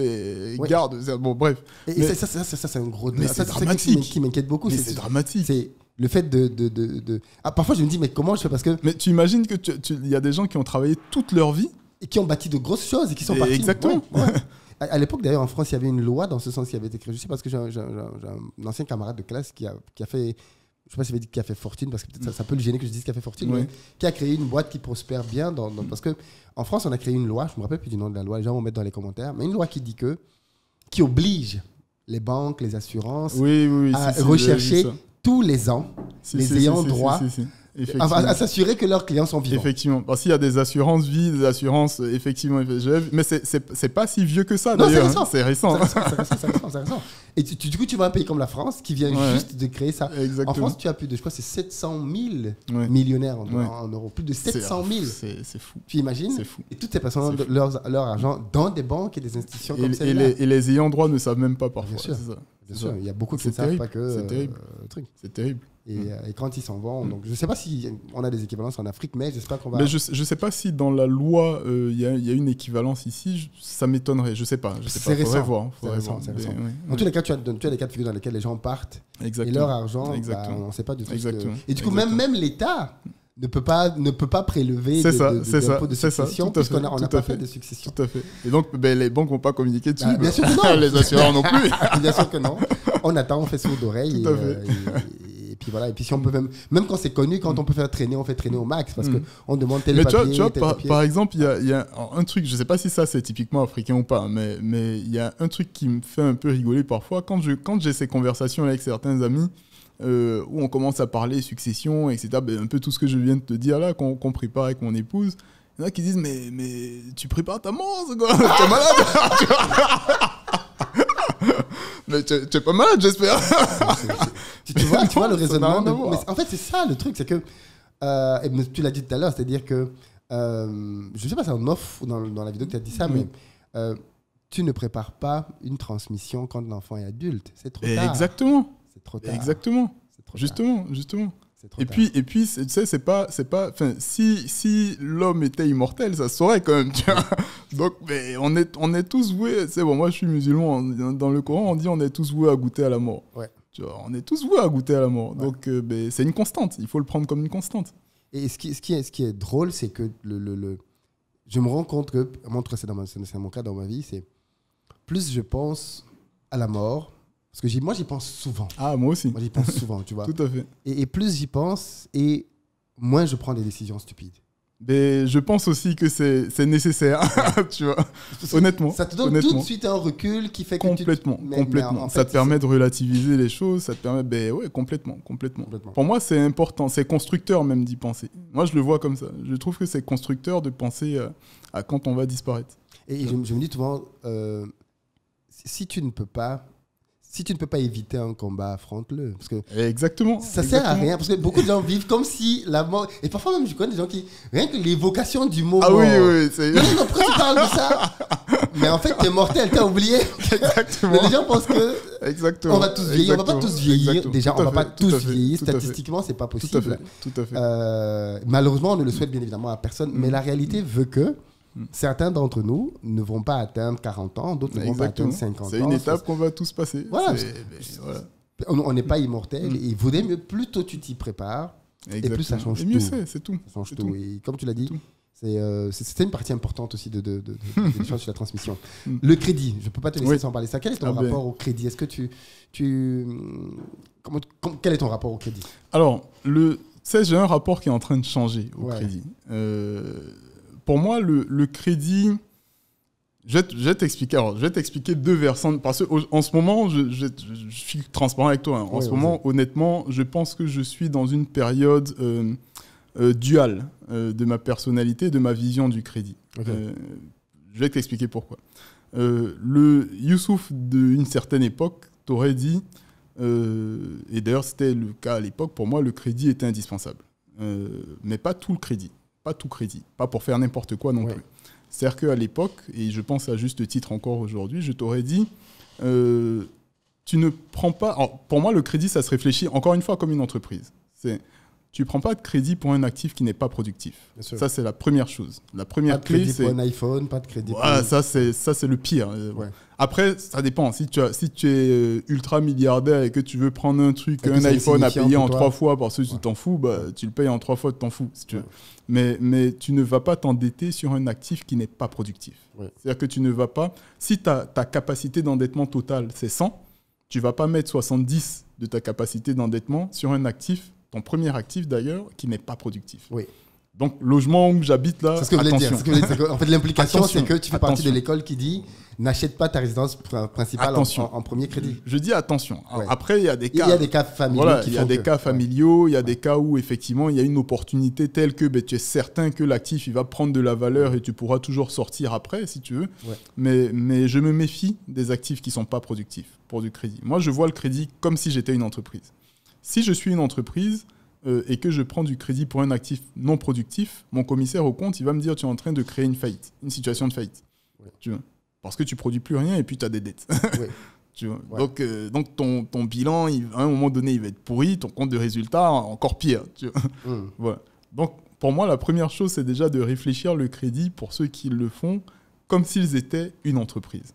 gardent. Bon, bref. Et ça, c'est un gros... Mais c'est dramatique. Qui m'inquiète beaucoup. Mais c'est dramatique. C'est le fait parfois, je me dis, mais comment je fais? Parce que... Mais tu imagines qu'il y a des gens qui ont travaillé toute leur vie. Et qui ont bâti de grosses choses et qui sont partis. Exactement. Ouais. À l'époque, d'ailleurs, en France, il y avait une loi dans ce sens qui avait été créée. Je sais parce que j'ai un ancien camarade de classe qui a fait, je sais pas s'il avait dit qu'il a fait fortune, parce que peut-être ça peut le gêner que je dise qu'il a fait fortune, mais qui a créé une boîte qui prospère bien. Parce qu'en France, on a créé une loi, je ne me rappelle plus du nom de la loi, les gens vont mettre dans les commentaires, mais une loi qui oblige les banques, les assurances à rechercher tous les ans les ayants droit. À s'assurer que leurs clients sont vivants. Effectivement. Parce qu'il y a des assurances vie, des assurances, effectivement. Mais c'est pas si vieux que ça, d'ailleurs. C'est récent. C'est récent. Et du coup, tu vois un pays comme la France qui vient juste de créer ça. Exactement. En France, tu as plus de, je crois, c'est 700 000 millionnaires en euros. Plus de 700 000. C'est fou. Tu imagines? C'est fou. Et toutes ces personnes ont leur argent dans des banques et des institutions comme celle-là. Et les ayants droit ne savent même pas parfois. Bien sûr. Il y a beaucoup qui ne savent pas que... C'est terrible. C'est terrible. Et quand ils s'en vont, donc je ne sais pas si on a des équivalences en Afrique, mais j'espère qu'on va... Mais je ne sais pas si dans la loi, il y a une équivalence ici. Ça m'étonnerait, je ne sais pas. C'est récent. Voir. En tous les cas, tu as des cas de figure dans lesquels les gens partent. Exactement. Et leur argent, on ne sait pas du tout. Et du coup, même l'État ne peut pas prélever de succession puisqu'on n'a pas fait de succession. Tout à fait. Et donc, les banques ne vont pas communiquer dessus. Bien sûr que non. Les assureurs non plus. Bien sûr que non. On attend, on fait sourd d'oreille. Tout à fait. Et puis voilà. Et puis si on peut même quand c'est connu, quand on peut faire traîner, on fait traîner au max parce qu'on demande tel papier. Tu vois, par exemple, il y a un truc, je ne sais pas si ça c'est typiquement africain ou pas, mais il y a un truc qui me fait un peu rigoler parfois quand j'ai ces conversations avec certains amis. Où on commence à parler succession, etc. Un peu tout ce que je viens de te dire là, qu'on prépare avec mon épouse. Il y en a qui disent mais tu prépares ta mort, c'est quoi? Tu es malade? Mais tu es pas malade, j'espère. Tu vois le raisonnement. Mais en fait, c'est ça le truc, c'est que tu l'as dit tout à l'heure, c'est-à-dire que je sais pas si c'est en off ou dans la vidéo que tu as dit ça, mais tu ne prépares pas une transmission quand l'enfant est adulte. C'est trop tard. Exactement. C'est trop tard. Exactement. Justement. Et puis, tu sais, c'est pas, enfin, si l'homme était immortel, ça se saurait quand même, tu vois. Donc, mais on est tous voués. C'est bon, moi, je suis musulman. Dans le Coran, on dit on est tous voués à goûter à la mort. Ouais. Tu vois, on est tous voués à goûter à la mort. Ouais. Donc, c'est une constante. Il faut le prendre comme une constante. Et ce qui est drôle, c'est que je me rends compte que, c'est mon cas dans ma vie, c'est plus je pense à la mort. Parce que moi, j'y pense souvent. Ah, moi aussi. Moi, j'y pense souvent, tu vois. Tout à fait. Et plus j'y pense, et moins je prends des décisions stupides. Mais je pense aussi que c'est nécessaire, tu vois. Honnêtement. Ça te donne tout de suite un recul qui fait que complètement. Ça te permet de relativiser les choses, ça te permet... complètement. Pour moi, c'est important, c'est constructeur même d'y penser. Moi, je le vois comme ça. Je trouve que c'est constructeur de penser à quand on va disparaître. Et je me dis souvent, si tu ne peux pas éviter un combat, affronte-le. Parce que exactement. Ça sert à rien. Parce que beaucoup de gens vivent comme si la mort... Et parfois même, je connais des gens qui... Rien que l'évocation du mot mort... oui. Non, pourquoi tu parles de ça? Mais en fait, t'es mortel, t'as oublié. Exactement. Les gens pensent que Exactement. on va tous vieillir. On va pas tous vieillir. Exactement. Déjà, Tout on à va pas fait, tout à tous fait, vieillir. tout à fait. Statistiquement, c'est pas Tout à possible. fait. Tout à fait. Malheureusement, on ne le souhaite bien évidemment à personne. Mais la réalité veut que certains d'entre nous ne vont pas atteindre 40 ans, d'autres ne vont pas atteindre 50 ans. C'est une étape qu'on va tous passer. Voilà. Voilà. On n'est pas immortel. Et il vaudrait mieux, plus tôt tu t'y prépares, et plus ça change et tout. mieux c'est tout. Ça change C'est tout. tout. Et comme tu l'as dit, Tout. c'est une partie importante aussi de l'échange sur la transmission. Le crédit, je ne peux pas te laisser sans parler de ça. Quel est ton rapport au crédit? Est-ce que quel est ton rapport au crédit? Alors, j'ai un rapport qui est en train de changer au crédit. Pour moi, le crédit... Je vais t'expliquer deux versants. Parce qu'en ce moment, je suis transparent avec toi. Hein. En ce moment, honnêtement, je pense que je suis dans une période duale de ma personnalité, de ma vision du crédit. Je vais t'expliquer pourquoi. Le Youssouf d'une certaine époque t'aurait dit, et d'ailleurs c'était le cas à l'époque, pour moi, le crédit était indispensable. Mais pas tout le crédit. Pas tout crédit. Pas pour faire n'importe quoi non plus. C'est-à-dire qu'à l'époque, et je pense à juste titre encore aujourd'hui, je t'aurais dit, tu ne prends pas... Alors, pour moi, le crédit, ça se réfléchit encore une fois comme une entreprise. Tu ne prends pas de crédit pour un actif qui n'est pas productif. Ça, c'est la première chose. La première clé, c'est... Pas de crédit pour un iPhone, pas de crédit pour... Ça, c'est le pire. Après, ça dépend. Si tu es ultra milliardaire et que tu veux prendre un truc, un iPhone à payer en 3 fois parce que tu t'en fous, tu le payes en 3 fois, tu t'en fous. Si tu veux. Mais tu ne vas pas t'endetter sur un actif qui n'est pas productif. C'est-à-dire que tu ne vas pas... Si ta capacité d'endettement totale, c'est 100, tu ne vas pas mettre 70 de ta capacité d'endettement sur un actif, ton premier actif d'ailleurs, qui n'est pas productif. Donc, logement où j'habite là, c'est ce que attention. Je voulais dire. En fait, l'implication, c'est que tu fais partie de l'école qui dit n'achète pas ta résidence principale en premier crédit. Je dis attention. Après, il y a des cas. Il y a des cas familiaux. Voilà, il y a des cas familiaux, il y a des cas où effectivement il y a une opportunité telle que tu es certain que l'actif il va prendre de la valeur et tu pourras toujours sortir après si tu veux. Mais je me méfie des actifs qui ne sont pas productifs pour du crédit. Moi, je vois le crédit comme si j'étais une entreprise. Si je suis une entreprise et que je prends du crédit pour un actif non productif, mon commissaire au compte, il va me dire tu es en train de créer une faillite, une situation de faillite. Tu vois, parce que tu ne produis plus rien et puis tu as des dettes. Tu vois. Donc ton bilan, à un moment donné, il va être pourri, ton compte de résultat, encore pire. Tu vois. Voilà. Donc, pour moi, la première chose, c'est déjà de réfléchir le crédit pour ceux qui le font comme s'ils étaient une entreprise.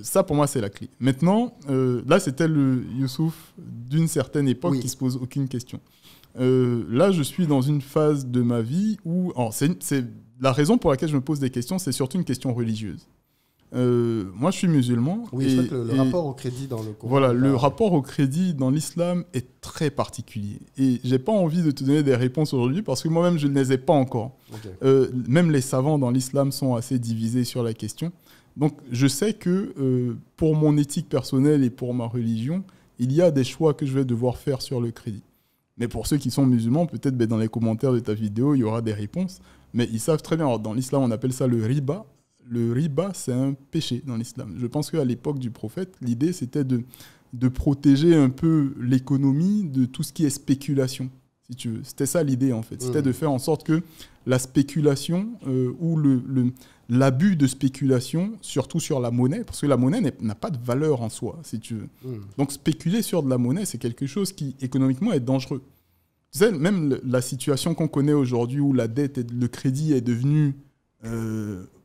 Ça, pour moi, c'est la clé. Maintenant, là, c'était le Youssouf d'une certaine époque qui ne se pose aucune question. Là, je suis dans une phase de ma vie où... la raison pour laquelle je me pose des questions, c'est surtout une question religieuse. Moi, je suis musulman. Oui, je crois que le rapport au crédit dans le Coran... Voilà, le rapport au crédit dans l'islam est très particulier. Et je n'ai pas envie de te donner des réponses aujourd'hui parce que moi-même, je ne les ai pas encore. Même les savants dans l'islam sont assez divisés sur la question. Donc, je sais que pour mon éthique personnelle et pour ma religion, il y a des choix que je vais devoir faire sur le crédit. Mais pour ceux qui sont musulmans, peut-être dans les commentaires de ta vidéo, il y aura des réponses. Mais ils savent très bien. Alors, dans l'islam, on appelle ça le riba. Le riba, c'est un péché dans l'islam. Je pense qu'à l'époque du prophète, l'idée, c'était de protéger un peu l'économie de tout ce qui est spéculation, si tu veux. C'était ça l'idée, en fait. C'était de faire en sorte que la spéculation ou l'abus de spéculation, surtout sur la monnaie, parce que la monnaie n'a pas de valeur en soi, si tu veux. Donc, spéculer sur de la monnaie, c'est quelque chose qui, économiquement, est dangereux. Tu sais, même la situation qu'on connaît aujourd'hui où la dette et le crédit est devenu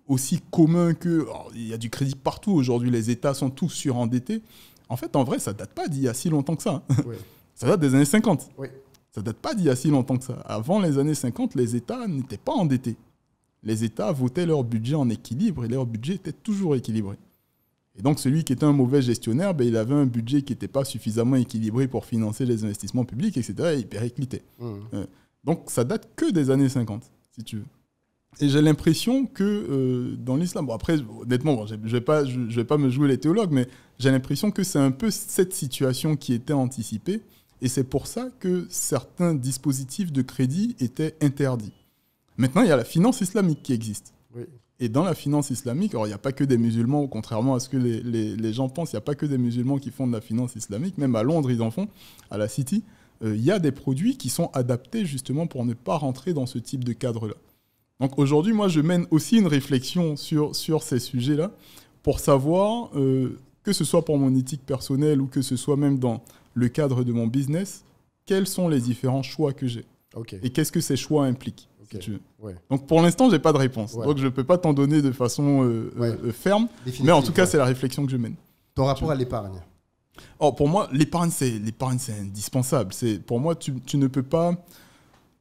aussi commun que... Il y a du crédit partout aujourd'hui, les États sont tous surendettés. En fait, en vrai, ça ne date pas d'il y a si longtemps que ça. Ça date des années 50. Ça ne date pas d'il y a si longtemps que ça. Avant les années 50, les États n'étaient pas endettés. Les États votaient leur budget en équilibre et leur budget était toujours équilibré. Et donc, celui qui était un mauvais gestionnaire, il avait un budget qui n'était pas suffisamment équilibré pour financer les investissements publics, etc. Et il périclitait. Donc, ça date que des années 50, si tu veux. Et j'ai l'impression que dans l'islam... Bon, après, honnêtement, je ne vais pas me jouer les théologues, mais j'ai l'impression que c'est un peu cette situation qui était anticipée. Et c'est pour ça que certains dispositifs de crédit étaient interdits. Maintenant, il y a la finance islamique qui existe. Et dans la finance islamique, alors il n'y a pas que des musulmans, contrairement à ce que les gens pensent, il n'y a pas que des musulmans qui font de la finance islamique. Même à Londres, ils en font, à la City. Il y a des produits qui sont adaptés justement pour ne pas rentrer dans ce type de cadre-là. Donc aujourd'hui, moi, je mène aussi une réflexion sur ces sujets-là pour savoir, que ce soit pour mon éthique personnelle ou que ce soit même dans le cadre de mon business, quels sont les différents choix que j'ai. Okay. Et qu'est-ce que ces choix impliquent, okay. si tu veux. Ouais. Donc pour l'instant, je n'ai pas de réponse. Ouais. Donc je ne peux pas t'en donner de façon ferme. Mais en tout cas, c'est la réflexion que je mène. Ton rapport à l'épargne? Pour moi, l'épargne, c'est indispensable. Pour moi, tu ne peux pas...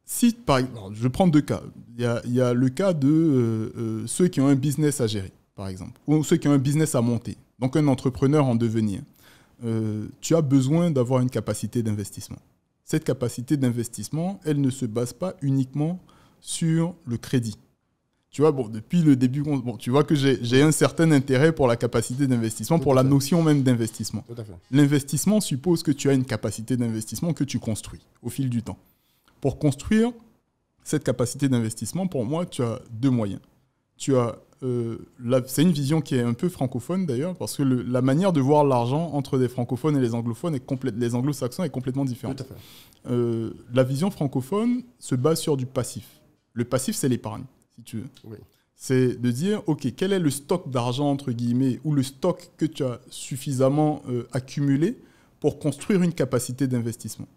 Si, par exemple, je prends deux cas. Il y a le cas de ceux qui ont un business à gérer, par exemple, ou ceux qui ont un business à monter. Donc un entrepreneur en devenir. Tu as besoin d'avoir une capacité d'investissement. Cette capacité d'investissement, elle ne se base pas uniquement sur le crédit. Tu vois, depuis le début, tu vois que j'ai un certain intérêt pour la capacité d'investissement, pour la notion même d'investissement. L'investissement suppose que tu as une capacité d'investissement que tu construis au fil du temps. Pour construire cette capacité d'investissement, pour moi, tu as deux moyens. C'est une vision qui est un peu francophone d'ailleurs, parce que la manière de voir l'argent entre les francophones et les anglophones, les anglo-saxons, est complètement différente. Tout à fait. La vision francophone se base sur du passif. Le passif, c'est l'épargne, si tu veux. Oui. C'est de dire, OK, quel est le stock d'argent, entre guillemets, ou le stock que tu as suffisamment accumulé pour construire une capacité d'investissement.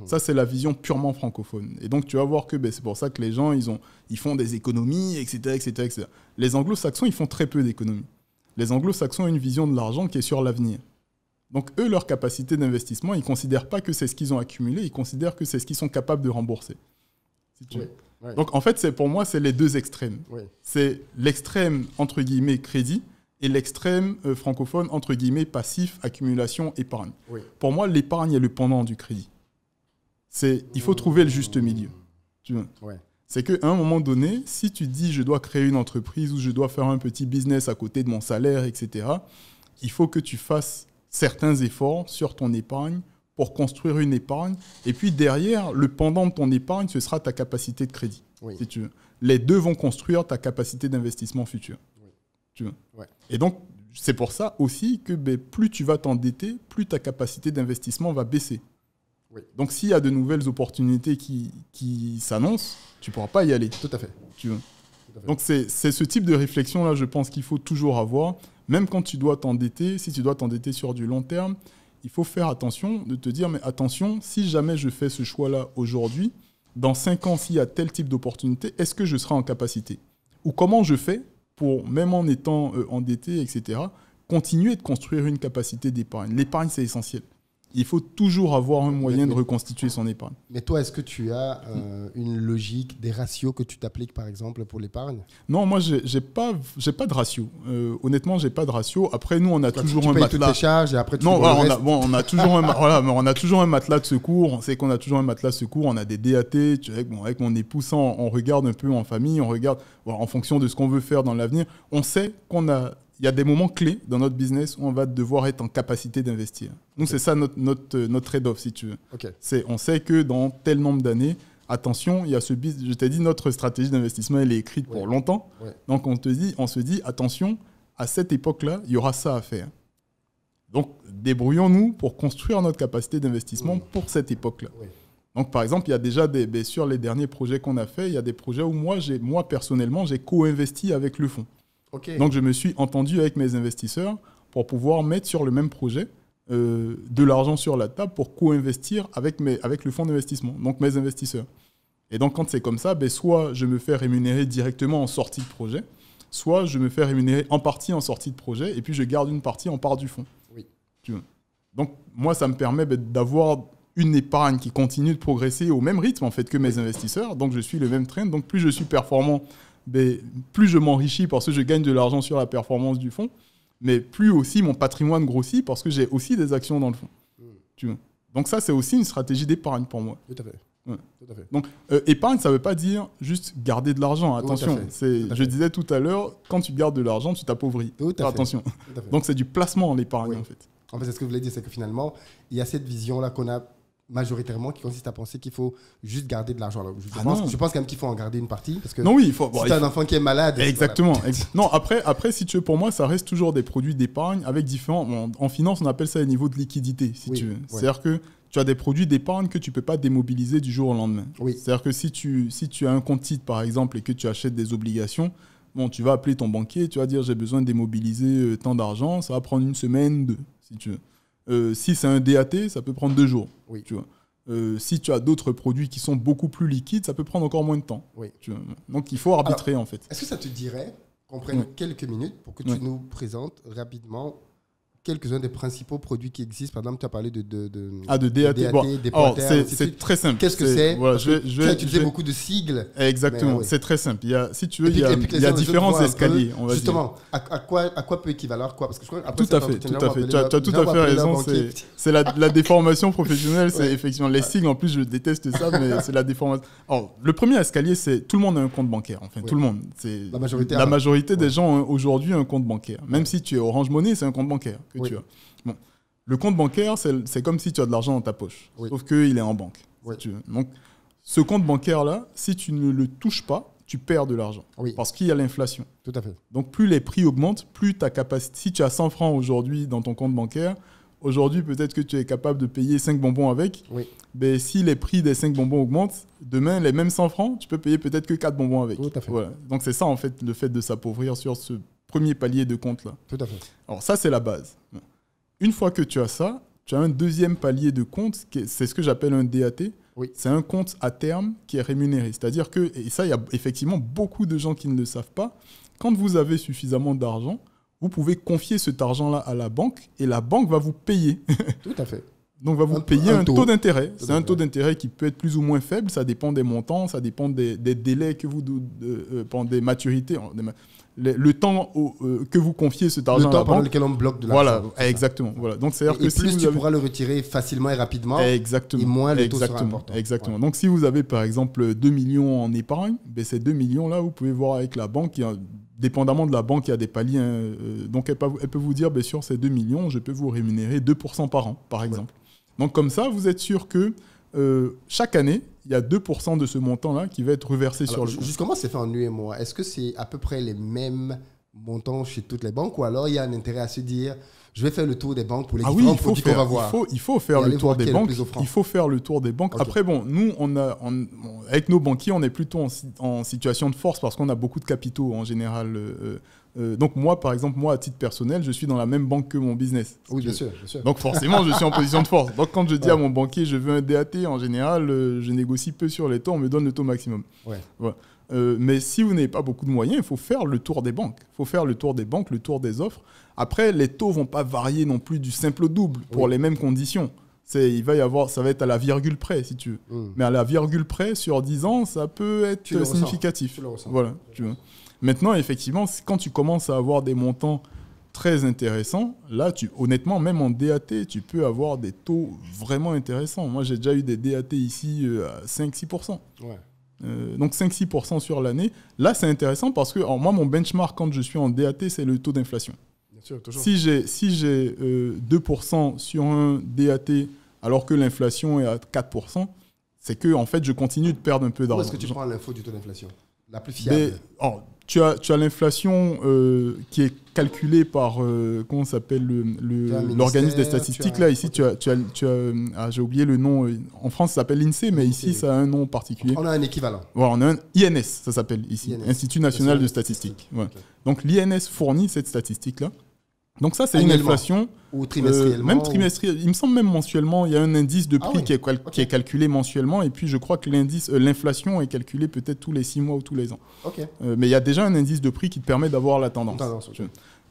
Ça, c'est la vision purement francophone. Et donc, tu vas voir que c'est pour ça que les gens, ils font des économies, etc., etc., etc. Les anglo-saxons, ils font très peu d'économies. Les anglo-saxons ont une vision de l'argent qui est sur l'avenir. Donc, eux, leur capacité d'investissement, ils ne considèrent pas que c'est ce qu'ils ont accumulé, ils considèrent que c'est ce qu'ils sont capables de rembourser. Si tu veux. Oui. Donc, en fait, pour moi, c'est les deux extrêmes. Oui. C'est l'extrême, entre guillemets, crédit, et l'extrême francophone, entre guillemets, passif, accumulation, épargne. Oui. Pour moi, l'épargne est le pendant du crédit. Il faut trouver le juste milieu. Tu vois. Ouais. C'est qu'à un moment donné, si tu dis je dois créer une entreprise ou je dois faire un petit business à côté de mon salaire, etc., il faut que tu fasses certains efforts sur ton épargne pour construire une épargne. Et puis derrière, le pendant de ton épargne, ce sera ta capacité de crédit. Oui. Si tu veux. Les deux vont construire ta capacité d'investissement future. Oui. Tu vois. Ouais. Et donc, c'est pour ça aussi que plus tu vas t'endetter, plus ta capacité d'investissement va baisser. Oui. Donc, s'il y a de nouvelles opportunités qui s'annoncent, tu ne pourras pas y aller. Tout à fait. Tu vois. Tout à fait. Donc, c'est ce type de réflexion-là, je pense qu'il faut toujours avoir. Même quand tu dois t'endetter, si tu dois t'endetter sur du long terme, il faut faire attention de te dire, mais attention, si jamais je fais ce choix-là aujourd'hui, dans 5 ans, s'il y a tel type d'opportunité, est-ce que je serai en capacité? Ou comment je fais pour, même en étant endetté, etc., continuer de construire une capacité d'épargne? L'épargne, c'est essentiel. Il faut toujours avoir un moyen de reconstituer son épargne. Mais toi, est-ce que tu as une logique, des ratios que tu t'appliques, par exemple, pour l'épargne? Non, moi, j'ai pas de ratio. Honnêtement, j'ai pas de ratio. Après, nous, on a toujours un matelas. Tu payes toutes tes charges et après tu on a toujours on a toujours un matelas de secours. On sait qu'on a toujours un matelas de secours. On a des DAT. Avec mon épouse, on regarde un peu en famille. On regarde en fonction de ce qu'on veut faire dans l'avenir. On sait il y a des moments clés dans notre business où on va devoir être en capacité d'investir. Nous, c'est ça notre trade-off, si tu veux. Okay. On sait que dans tel nombre d'années, attention, il y a je t'ai dit, notre stratégie d'investissement, elle est écrite pour longtemps. Ouais. Donc, on se dit, attention, à cette époque-là, il y aura ça à faire. Donc, débrouillons-nous pour construire notre capacité d'investissement pour cette époque-là. Ouais. Donc, par exemple, il y a déjà sur les derniers projets qu'on a faits, il y a des projets où moi personnellement, j'ai co-investi avec le fonds. Okay. Donc, je me suis entendu avec mes investisseurs pour pouvoir mettre sur le même projet de l'argent sur la table pour co-investir avec le fonds d'investissement, donc mes investisseurs. Et donc, quand c'est comme ça, soit je me fais rémunérer directement en sortie de projet, soit je me fais rémunérer en partie en sortie de projet, et puis je garde une partie en part du fonds. Oui. Tu vois. Donc, moi, ça me permet d'avoir une épargne qui continue de progresser au même rythme en fait, que mes investisseurs. Donc, je suis le même train. Donc, plus je suis performant, plus je m'enrichis parce que je gagne de l'argent sur la performance du fonds, mais plus aussi mon patrimoine grossit parce que j'ai aussi des actions dans le fonds. Tu vois. Donc ça, c'est aussi une stratégie d'épargne pour moi. Tout à fait. Ouais. Tout à fait. Donc, épargne, ça ne veut pas dire juste garder de l'argent. Attention, je disais tout à l'heure, quand tu gardes de l'argent, tu t'appauvris. Attention. Tout à fait. Donc, c'est du placement en épargne, en fait. En fait, c'est ce que vous voulez dire, c'est que finalement, il y a cette vision-là qu'on a majoritairement qui consiste à penser qu'il faut juste garder de l'argent. Je pense quand même qu'il faut en garder une partie parce que non, oui, si tu as un enfant qui est malade... Exactement. Voilà. Non, après, si tu veux, pour moi, ça reste toujours des produits d'épargne avec différents... En finance, on appelle ça les niveaux de liquidité, si tu veux. Ouais. C'est-à-dire que tu as des produits d'épargne que tu ne peux pas démobiliser du jour au lendemain. Oui. C'est-à-dire que si tu as un compte titre, par exemple, et que tu achètes des obligations, bon, tu vas appeler ton banquier, tu vas dire j'ai besoin de démobiliser tant d'argent, ça va prendre une semaine, 2, si tu veux. Si c'est un DAT, ça peut prendre 2 jours. Oui. Tu vois. Si tu as d'autres produits qui sont beaucoup plus liquides, ça peut prendre encore moins de temps. Oui. Tu vois. Donc il faut arbitrer en fait. Est-ce que ça te dirait qu'on prenne quelques minutes pour que tu nous présentes rapidement quelques-uns des principaux produits qui existent? Par exemple, tu as parlé de DAT. Bon, c'est très simple. Qu'est-ce que c'est? Voilà, tu as utilisé beaucoup de sigles. Exactement, c'est très simple. Si tu veux, il y a différents escaliers. On va justement, à quoi peut équivaloir quoi? Parce que je crois tout à fait. Tu as tout à fait raison. C'est la déformation professionnelle. C'est effectivement les sigles. En plus, je déteste ça, mais c'est la déformation. Alors, le premier escalier, c'est tout le monde a un compte bancaire. Enfin, tout le monde. La majorité des gens ont aujourd'hui un compte bancaire. Même si tu es Orange Money, c'est un compte bancaire. Tu as. Bon. Le compte bancaire, c'est comme si tu as de l'argent dans ta poche, sauf qu'il est en banque. Si tu veux. Donc, ce compte bancaire-là, si tu ne le touches pas, tu perds de l'argent parce qu'il y a l'inflation. Tout à fait. Donc, plus les prix augmentent, plus ta capacité. Si tu as 100 francs aujourd'hui dans ton compte bancaire, aujourd'hui, peut-être que tu es capable de payer 5 bonbons avec. Mais si les prix des 5 bonbons augmentent, demain, les mêmes 100 francs, tu peux payer peut-être que 4 bonbons avec. Tout à fait. Voilà. Donc, c'est ça, en fait, le fait de s'appauvrir sur ce premier palier de compte-là. Tout à fait. Alors ça, c'est la base. Une fois que tu as ça, tu as un deuxième palier de compte, c'est ce que j'appelle un DAT. C'est un compte à terme qui est rémunéré. C'est-à-dire que, et ça, il y a effectivement beaucoup de gens qui ne le savent pas, quand vous avez suffisamment d'argent, vous pouvez confier cet argent-là à la banque et la banque va vous payer. Tout à fait. Donc, va vous payer un taux d'intérêt. C'est un taux d'intérêt qui peut être plus ou moins faible. Ça dépend des montants, ça dépend des délais que vous... des maturités... Le temps que vous confiez cet argent à la banque. Le temps pendant lequel on bloque de l'argent. Voilà, exactement. Voilà. Donc, c'est-à-dire que plus tu pourras le retirer facilement et rapidement, exactement. Et moins le taux sera important. Exactement. Donc, si vous avez, par exemple, 2 millions en épargne, ben, ces 2 millions-là, vous pouvez voir avec la banque. Dépendamment de la banque, il y a des paliers. Donc, elle peut vous dire, ben, sur ces 2 millions, je peux vous rémunérer 2% par an, par exemple. Donc, comme ça, vous êtes sûr que chaque année, il y a 2% de ce montant-là qui va être reversé sur le compte. Juste comment c'est fait en UMOA? Est-ce que c'est à peu près les mêmes montants chez toutes les banques ou alors il y a un intérêt à se dire je vais faire le tour des banques pour les différents produits qu'on va voir? Il faut faire le tour des banques. Il faut faire le tour des banques. Okay. Après, bon, nous, avec nos banquiers, on est plutôt en situation de force parce qu'on a beaucoup de capitaux en général. Donc moi, par exemple, à titre personnel, je suis dans la même banque que mon business. Oui, bien sûr. Donc forcément, je suis en position de force. Donc quand je dis à mon banquier, je veux un DAT, en général, je négocie peu sur les taux, on me donne le taux maximum. Voilà. Mais si vous n'avez pas beaucoup de moyens, il faut faire le tour des banques. Il faut faire le tour des banques, le tour des offres. Après, les taux ne vont pas varier non plus du simple au double pour les mêmes conditions. Ça va être à la virgule près, si tu veux. Mais à la virgule près, sur 10 ans, ça peut être significatif. Voilà, tu vois. Maintenant, effectivement, quand tu commences à avoir des montants très intéressants, là, honnêtement, même en DAT, tu peux avoir des taux vraiment intéressants. Moi, j'ai déjà eu des DAT ici à 5-6%. Donc 5-6% sur l'année. Là, c'est intéressant parce que moi, mon benchmark quand je suis en DAT, c'est le taux d'inflation. Bien sûr, toujours. Si j'ai 2% sur un DAT alors que l'inflation est à 4%, c'est que en fait, je continue de perdre un peu d'argent. Où est-ce que tu prends l'info du taux d'inflation? La plus fiable. Tu as l'inflation qui est calculée par comment s'appelle l'organisme des statistiques. Là, ici, j'ai oublié le nom. En France, ça s'appelle l'INSEE, mais ici, ça a un nom particulier. On a un équivalent. Voilà, on a un INS, ça s'appelle ici, Institut National de Statistique. Ouais. Okay. Donc, l'INS fournit cette statistique-là. Donc ça, c'est une inflation. Ou trimestriellement. Même trimestriellement. Il me semble même mensuellement, il y a un indice de prix qui est calculé mensuellement. Et puis, je crois que l'inflation est calculée peut-être tous les 6 mois ou tous les ans. Mais il y a déjà un indice de prix qui te permet d'avoir la tendance.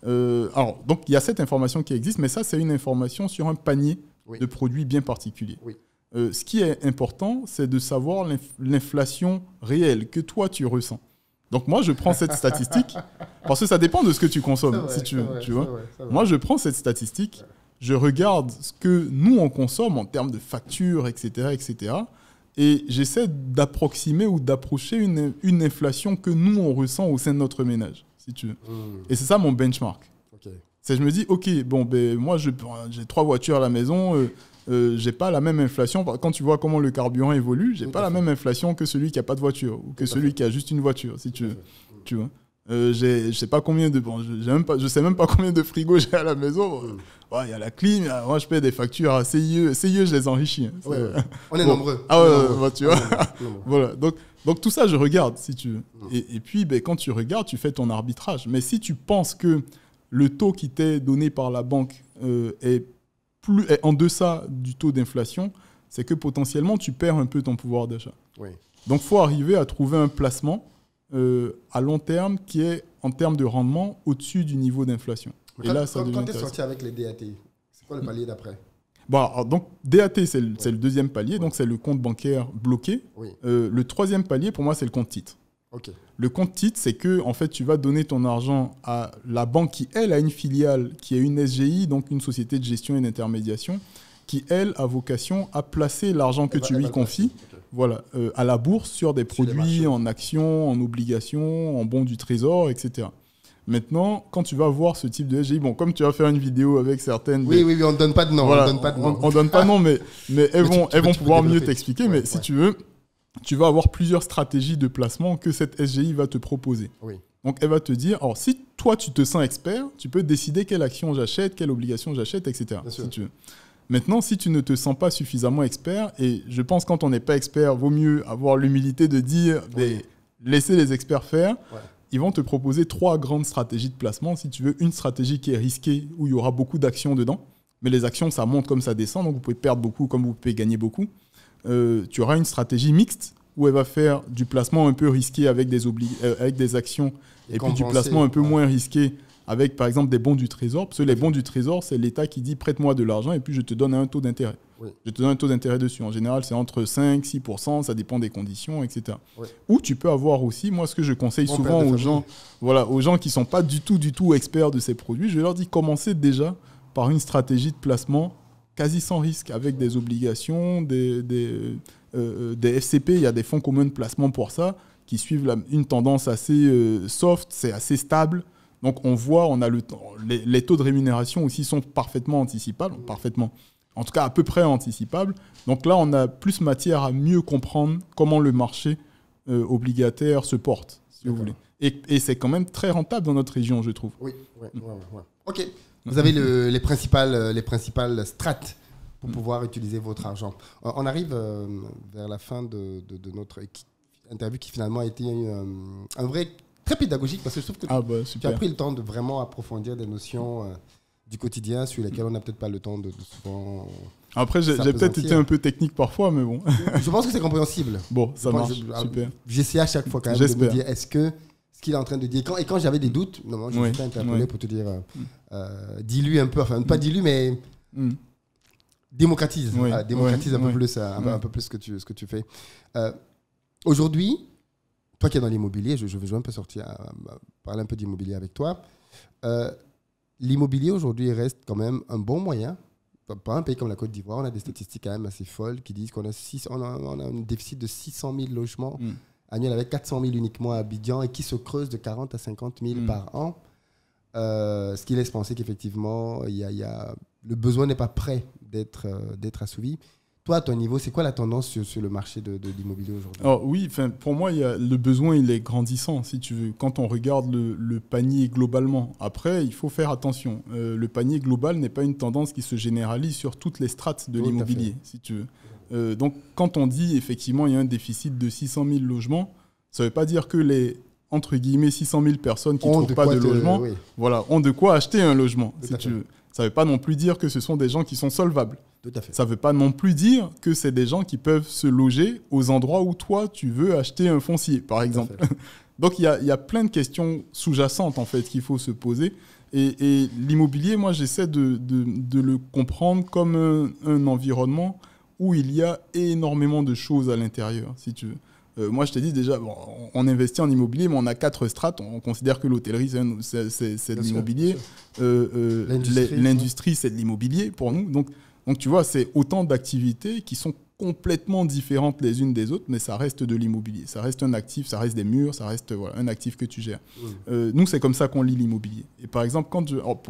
Alors, donc, il y a cette information qui existe, mais ça, c'est une information sur un panier de produits bien particuliers. Ce qui est important, c'est de savoir l'inflation réelle que toi, tu ressens. Donc moi, je prends cette statistique, parce que ça dépend de ce que tu consommes, si tu veux. Tu vois. Moi, je prends cette statistique, je regarde ce que nous, on consomme en termes de factures, etc., et j'essaie d'approximer ou d'approcher une inflation que nous, on ressent au sein de notre ménage, si tu veux. Et c'est ça mon benchmark. Je me dis, OK, bon, moi, j'ai 3 voitures à la maison, j'ai pas la même inflation. Quand tu vois comment le carburant évolue, j'ai pas la même inflation que celui qui a pas de voiture ou que celui qui a juste une voiture, si tu veux. Tu vois. Je sais pas combien de... Bon, je sais même pas combien de frigos j'ai à la maison. Il y a la clim, moi je paie des factures à CIE. CIE, je les enrichis. Hein. Ouais. On est nombreux. Ah ouais, tu vois. Voilà. Donc tout ça, je regarde, si tu veux. Et puis, quand tu regardes, tu fais ton arbitrage. Mais si tu penses que le taux qui t'est donné par la banque est en deçà du taux d'inflation, c'est que potentiellement, tu perds un peu ton pouvoir d'achat. Oui. Donc, il faut arriver à trouver un placement à long terme qui est, en termes de rendement, au-dessus du niveau d'inflation. Et là, ça devient quand tu es intéressant. sorti avec les DAT, c'est quoi le palier d'après? Donc, DAT, c'est le deuxième palier, donc c'est le compte bancaire bloqué. Oui. Le troisième palier, pour moi, c'est le compte titre. Ok. Le compte titre, c'est que en fait, tu vas donner ton argent à la banque qui, elle, a une filiale, qui est une SGI, donc une société de gestion et d'intermédiation, qui, elle, a vocation à placer l'argent que tu lui confies à la bourse sur des produits, en actions, en obligations, en bons du trésor, etc. Maintenant, quand tu vas voir ce type de SGI, comme tu vas faire une vidéo avec certaines... Oui, on ne donne pas de nom. Voilà, on donne pas de nom, mais elles vont pouvoir mieux t'expliquer. Mais si tu veux, tu vas avoir plusieurs stratégies de placement que cette SGI va te proposer. Oui. Donc, elle va te dire, alors si toi, tu te sens expert, tu peux décider quelle action j'achète, quelle obligation j'achète, etc. Si tu veux. Maintenant, si tu ne te sens pas suffisamment expert, et je pense que quand on n'est pas expert, vaut mieux avoir l'humilité de dire, laissez les experts faire. Ouais. Ils vont te proposer 3 grandes stratégies de placement. Si tu veux, une stratégie qui est risquée, où il y aura beaucoup d'actions dedans. Mais les actions, ça monte comme ça descend, donc vous pouvez perdre beaucoup comme vous pouvez gagner beaucoup. Tu auras une stratégie mixte, où elle va faire du placement un peu risqué avec des actions, et puis du placement un peu moins risqué avec, par exemple, des bons du trésor. Parce que les bons du trésor, c'est l'État qui dit « prête-moi de l'argent » et puis je te donne un taux d'intérêt. Oui. Je te donne un taux d'intérêt dessus. En général, c'est entre 5 et 6%, ça dépend des conditions, etc. Oui. Ou tu peux avoir aussi, moi, ce que je conseille souvent aux gens qui ne sont pas du tout experts de ces produits, je leur dis commencez déjà par une stratégie de placement quasi sans risque, avec des obligations, des FCP, il y a des fonds communs de placement pour ça, qui suivent une tendance assez soft, c'est assez stable. Donc, on voit, les taux de rémunération aussi sont parfaitement anticipables, en tout cas à peu près anticipables. Donc là, on a plus matière à mieux comprendre comment le marché obligataire se porte, si vous voulez. Et c'est quand même très rentable dans notre région, je trouve. Oui. OK. Vous avez les principales strates pour pouvoir utiliser votre argent. On arrive vers la fin de notre interview qui finalement a été un vrai... très pédagogique parce que je trouve que tu as pris le temps de vraiment approfondir des notions du quotidien sur lesquelles on n'a peut-être pas le temps de souvent. Après, j'ai peut-être été un peu technique parfois, mais bon. Je pense que c'est compréhensible. Bon, ça marche, super. J'essaie à chaque fois quand même de me dire est-ce que ce qu'il est en train de dire. Et quand j'avais des doutes, non, je ne suis pas interpellé pour te dire dilue un peu, enfin pas dilue, mais démocratise. Démocratise un peu plus ce que tu fais. Aujourd'hui, toi qui es dans l'immobilier, je vais un peu parler un peu d'immobilier avec toi. L'immobilier aujourd'hui reste quand même un bon moyen. Pas un pays comme la Côte d'Ivoire, on a des statistiques quand même assez folles qui disent qu'on a un déficit de 600 000 logements annuels avec 400 000 uniquement à Abidjan et qui se creuse de 40 à 50 000 par an. Ce qui laisse penser qu'effectivement, le besoin n'est pas prêt d'être assouvi. Toi, à ton niveau, c'est quoi la tendance sur le marché de l'immobilier aujourd'hui? Alors oui, pour moi, le besoin, il est grandissant, si tu veux, quand on regarde le panier globalement. Après, il faut faire attention. Le panier global n'est pas une tendance qui se généralise sur toutes les strates de l'immobilier, si tu veux. Donc, quand on dit, effectivement, il y a un déficit de 600 000 logements, ça ne veut pas dire que les, entre guillemets, 600 000 personnes qui ne trouvent pas de logement ont de quoi acheter un logement, si tu veux. Ça ne veut pas non plus dire que ce sont des gens qui sont solvables. Tout à fait. Ça ne veut pas non plus dire que c'est des gens qui peuvent se loger aux endroits où toi, tu veux acheter un foncier, par exemple. Donc, il y a plein de questions sous-jacentes, en fait, qu'il faut se poser. Et l'immobilier, moi, j'essaie de le comprendre comme un environnement où il y a énormément de choses à l'intérieur, si tu veux. Moi, je t'ai dit déjà, on investit en immobilier, mais on a 4 strates. On considère que l'hôtellerie, c'est de l'immobilier. L'industrie, c'est de l'immobilier pour nous. Donc, tu vois, c'est autant d'activités qui sont complètement différentes les unes des autres, mais ça reste de l'immobilier. Ça reste un actif, ça reste des murs, ça reste un actif que tu gères. Nous, c'est comme ça qu'on lit l'immobilier. Et par exemple,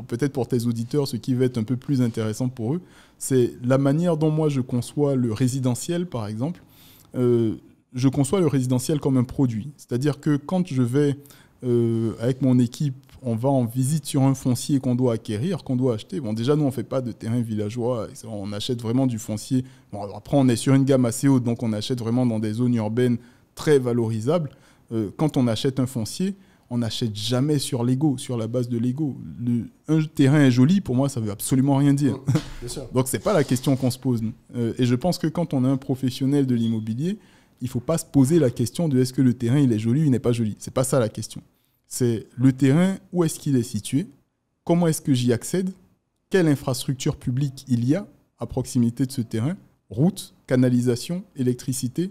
peut-être pour tes auditeurs, ce qui va être un peu plus intéressant pour eux, c'est la manière dont moi je conçois le résidentiel, par exemple. Je conçois le résidentiel comme un produit. C'est-à-dire que quand je vais avec mon équipe, on va en visite sur un foncier qu'on doit acquérir, qu'on doit acheter. Bon, déjà, nous, on ne fait pas de terrain villageois. On achète vraiment du foncier. Bon, après, on est sur une gamme assez haute, donc on achète vraiment dans des zones urbaines très valorisables. Quand on achète un foncier, on n'achète jamais sur l'ego, sur la base de l'ego. Un terrain est joli, pour moi, ça ne veut absolument rien dire. Bien sûr. Donc, ce n'est pas la question qu'on se pose. Et je pense que quand on est un professionnel de l'immobilier, il ne faut pas se poser la question de est-ce que le terrain il est joli ou il n'est pas joli. Ce n'est pas ça la question. C'est le terrain, où est-ce qu'il est situé, comment est-ce que j'y accède, quelle infrastructure publique il y a à proximité de ce terrain, route, canalisation, électricité,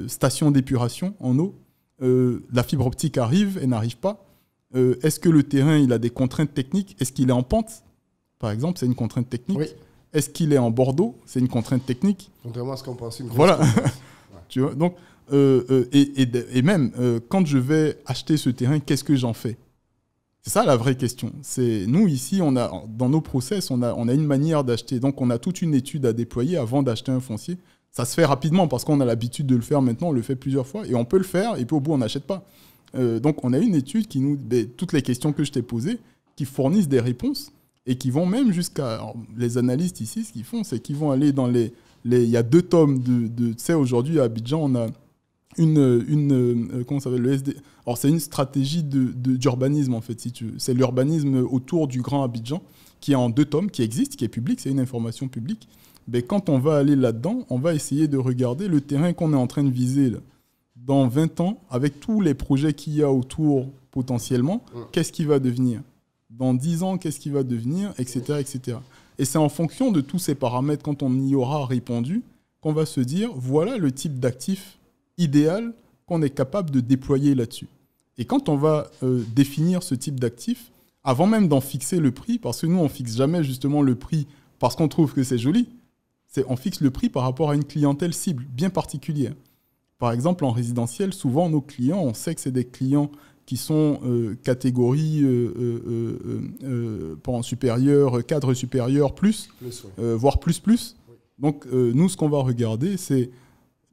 station d'épuration en eau, la fibre optique arrive et n'arrive pas. Est-ce que le terrain il a des contraintes techniques? Est-ce qu'il est en pente? Par exemple, c'est une contrainte technique. Oui. Est-ce qu'il est en bordeaux? C'est une contrainte technique. Contrairement à ce qu'on pense. Voilà. Tu vois, donc, et même, quand je vais acheter ce terrain, qu'est-ce que j'en fais? C'est ça la vraie question. C'est, nous, ici, dans nos process, on a une manière d'acheter. Donc, on a toute une étude à déployer avant d'acheter un foncier. Ça se fait rapidement parce qu'on a l'habitude de le faire maintenant, on le fait plusieurs fois et on peut le faire et puis au bout, on n'achète pas. Donc, on a une étude qui nous... toutes les questions que je t'ai posées, qui fournissent des réponses et qui vont même jusqu'à... Alors, les analystes ici, ce qu'ils font, c'est qu'ils vont aller dans les... Il y a 2 tomes tu sais, aujourd'hui, à Abidjan, on a comment ça s'appelle, le SD. Alors, c'est une stratégie d'urbanisme, en fait, si tu veux. C'est l'urbanisme autour du Grand Abidjan, qui est en 2 tomes, qui existe, qui est public, c'est une information publique. Mais quand on va aller là-dedans, on va essayer de regarder le terrain qu'on est en train de viser là. Dans 20 ans, avec tous les projets qu'il y a autour potentiellement, qu'est-ce qui va devenir? Dans 10 ans, qu'est-ce qui va devenir, etc., etc. Et c'est en fonction de tous ces paramètres, quand on y aura répondu, qu'on va se dire, voilà le type d'actif idéal qu'on est capable de déployer là-dessus. Et quand on va définir ce type d'actif, avant même d'en fixer le prix, parce que nous, on ne fixe jamais justement le prix parce qu'on trouve que c'est joli, on fixe le prix par rapport à une clientèle cible bien particulière. Par exemple, en résidentiel, souvent, nos clients, on sait que c'est des clients qui sont catégorie supérieure, cadre supérieur, plus voire plus. Oui. Donc, nous, ce qu'on va regarder, c'est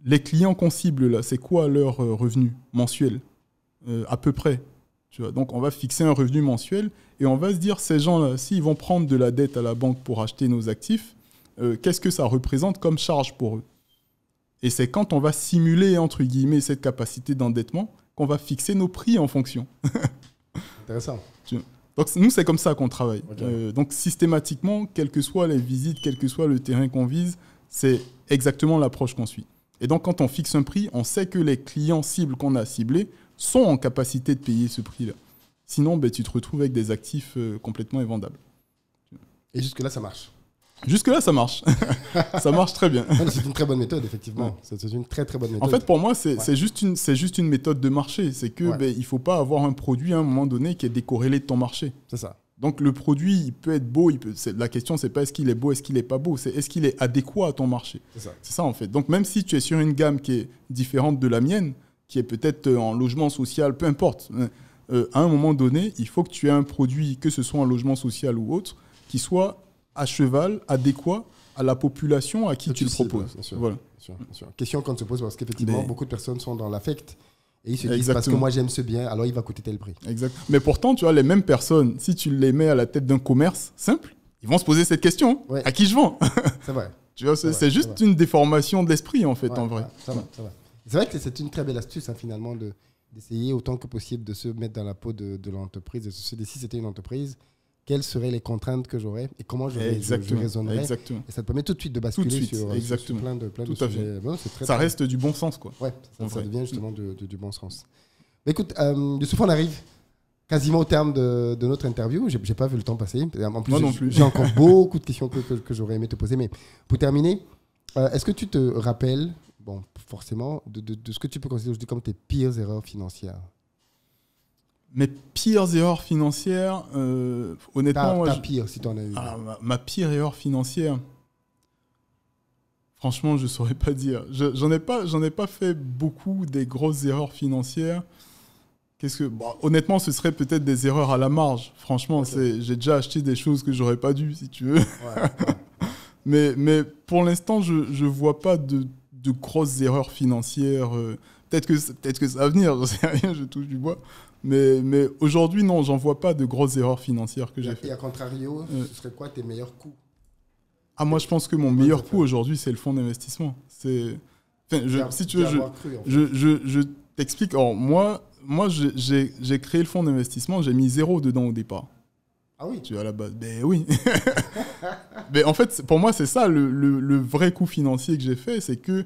les clients qu'on cible là, c'est quoi leur revenu mensuel à peu près. Tu vois, donc, on va fixer un revenu mensuel et on va se dire, ces gens-là, s'ils vont prendre de la dette à la banque pour acheter nos actifs, qu'est-ce que ça représente comme charge pour eux? Et c'est quand on va simuler, entre guillemets, cette capacité d'endettement qu'on va fixer nos prix en fonction. Intéressant. Donc, nous, c'est comme ça qu'on travaille. Okay. Donc, systématiquement, quelles que soient les visites, quel que soit le terrain qu'on vise, c'est exactement l'approche qu'on suit. Et donc, quand on fixe un prix, on sait que les clients cibles qu'on a ciblés sont en capacité de payer ce prix-là. Sinon, tu te retrouves avec des actifs complètement invendables. Et jusque-là, ça marche? Jusque-là, ça marche. Ça marche très bien. C'est une très bonne méthode, effectivement. Ouais. C'est une très, très bonne méthode. En fait, pour moi, c'est juste une méthode de marché. C'est que il ne faut pas avoir un produit à un moment donné qui est décorrélé de ton marché. C'est ça. Donc, le produit, il peut être beau. La question, ce n'est pas est-ce qu'il est beau, est-ce qu'il n'est pas beau. C'est est-ce qu'il est adéquat à ton marché. C'est ça, en fait. Donc, même si tu es sur une gamme qui est différente de la mienne, qui est peut-être en logement social, peu importe, à un moment donné, il faut que tu aies un produit, que ce soit un logement social ou autre, qui soit à cheval, adéquat à la population à qui tu le proposes. Bien sûr, voilà. Bien sûr. Question qu'on se pose parce qu'effectivement, beaucoup de personnes sont dans l'affect et ils se disent Exactement. parce que moi j'aime ce bien, alors il va coûter tel prix. Exact. Mais pourtant, tu vois, les mêmes personnes, si tu les mets à la tête d'un commerce simple, ils vont se poser cette question. Ouais. À qui je vends? C'est vrai. Tu vois, c'est juste une déformation de l'esprit, en fait, en vrai. Ça va. C'est vrai que c'est une très belle astuce, finalement, d'essayer autant que possible de se mettre dans la peau de l'entreprise, de se dire si c'était une entreprise, quelles seraient les contraintes que j'aurais et comment je raisonnerais. Exactement. Et ça te permet tout de suite de basculer sur plein de sujets. Bon, ça reste du bon sens, quoi. Ouais, ça devient justement du bon sens. Mais écoute, Youssouf, on arrive quasiment au terme de notre interview. J'ai pas vu le temps passer. En plus, moi non plus. J'ai encore beaucoup de questions que j'aurais aimé te poser. Mais pour terminer, est-ce que tu te rappelles, bon, forcément, de ce que tu peux considérer aujourd'hui comme tes pires erreurs financières? Mes pires erreurs financières, honnêtement... Ta pire, si tu en as eu. Ma pire erreur financière, franchement, je ne saurais pas dire. J'en ai pas fait beaucoup des grosses erreurs financières. Honnêtement, ce serait peut-être des erreurs à la marge. Franchement, j'ai déjà acheté des choses que je n'aurais pas dû, si tu veux. Ouais. mais pour l'instant, je ne vois pas de grosses erreurs financières. Peut-être que ça va venir, j'en sais rien, je touche du bois. Mais aujourd'hui, non, j'en vois pas de grosses erreurs financières que j'ai faites. Et à contrario, ce serait quoi tes meilleurs coups? Ah, moi, je pense que mon meilleur coup aujourd'hui, c'est le fonds d'investissement. Si tu veux, je t'explique. Alors, moi j'ai créé le fonds d'investissement, j'ai mis 0 dedans au départ. Ah oui? Tu vois, à la base. Ben oui. Mais en fait, pour moi, c'est ça le vrai coup financier que j'ai fait, c'est que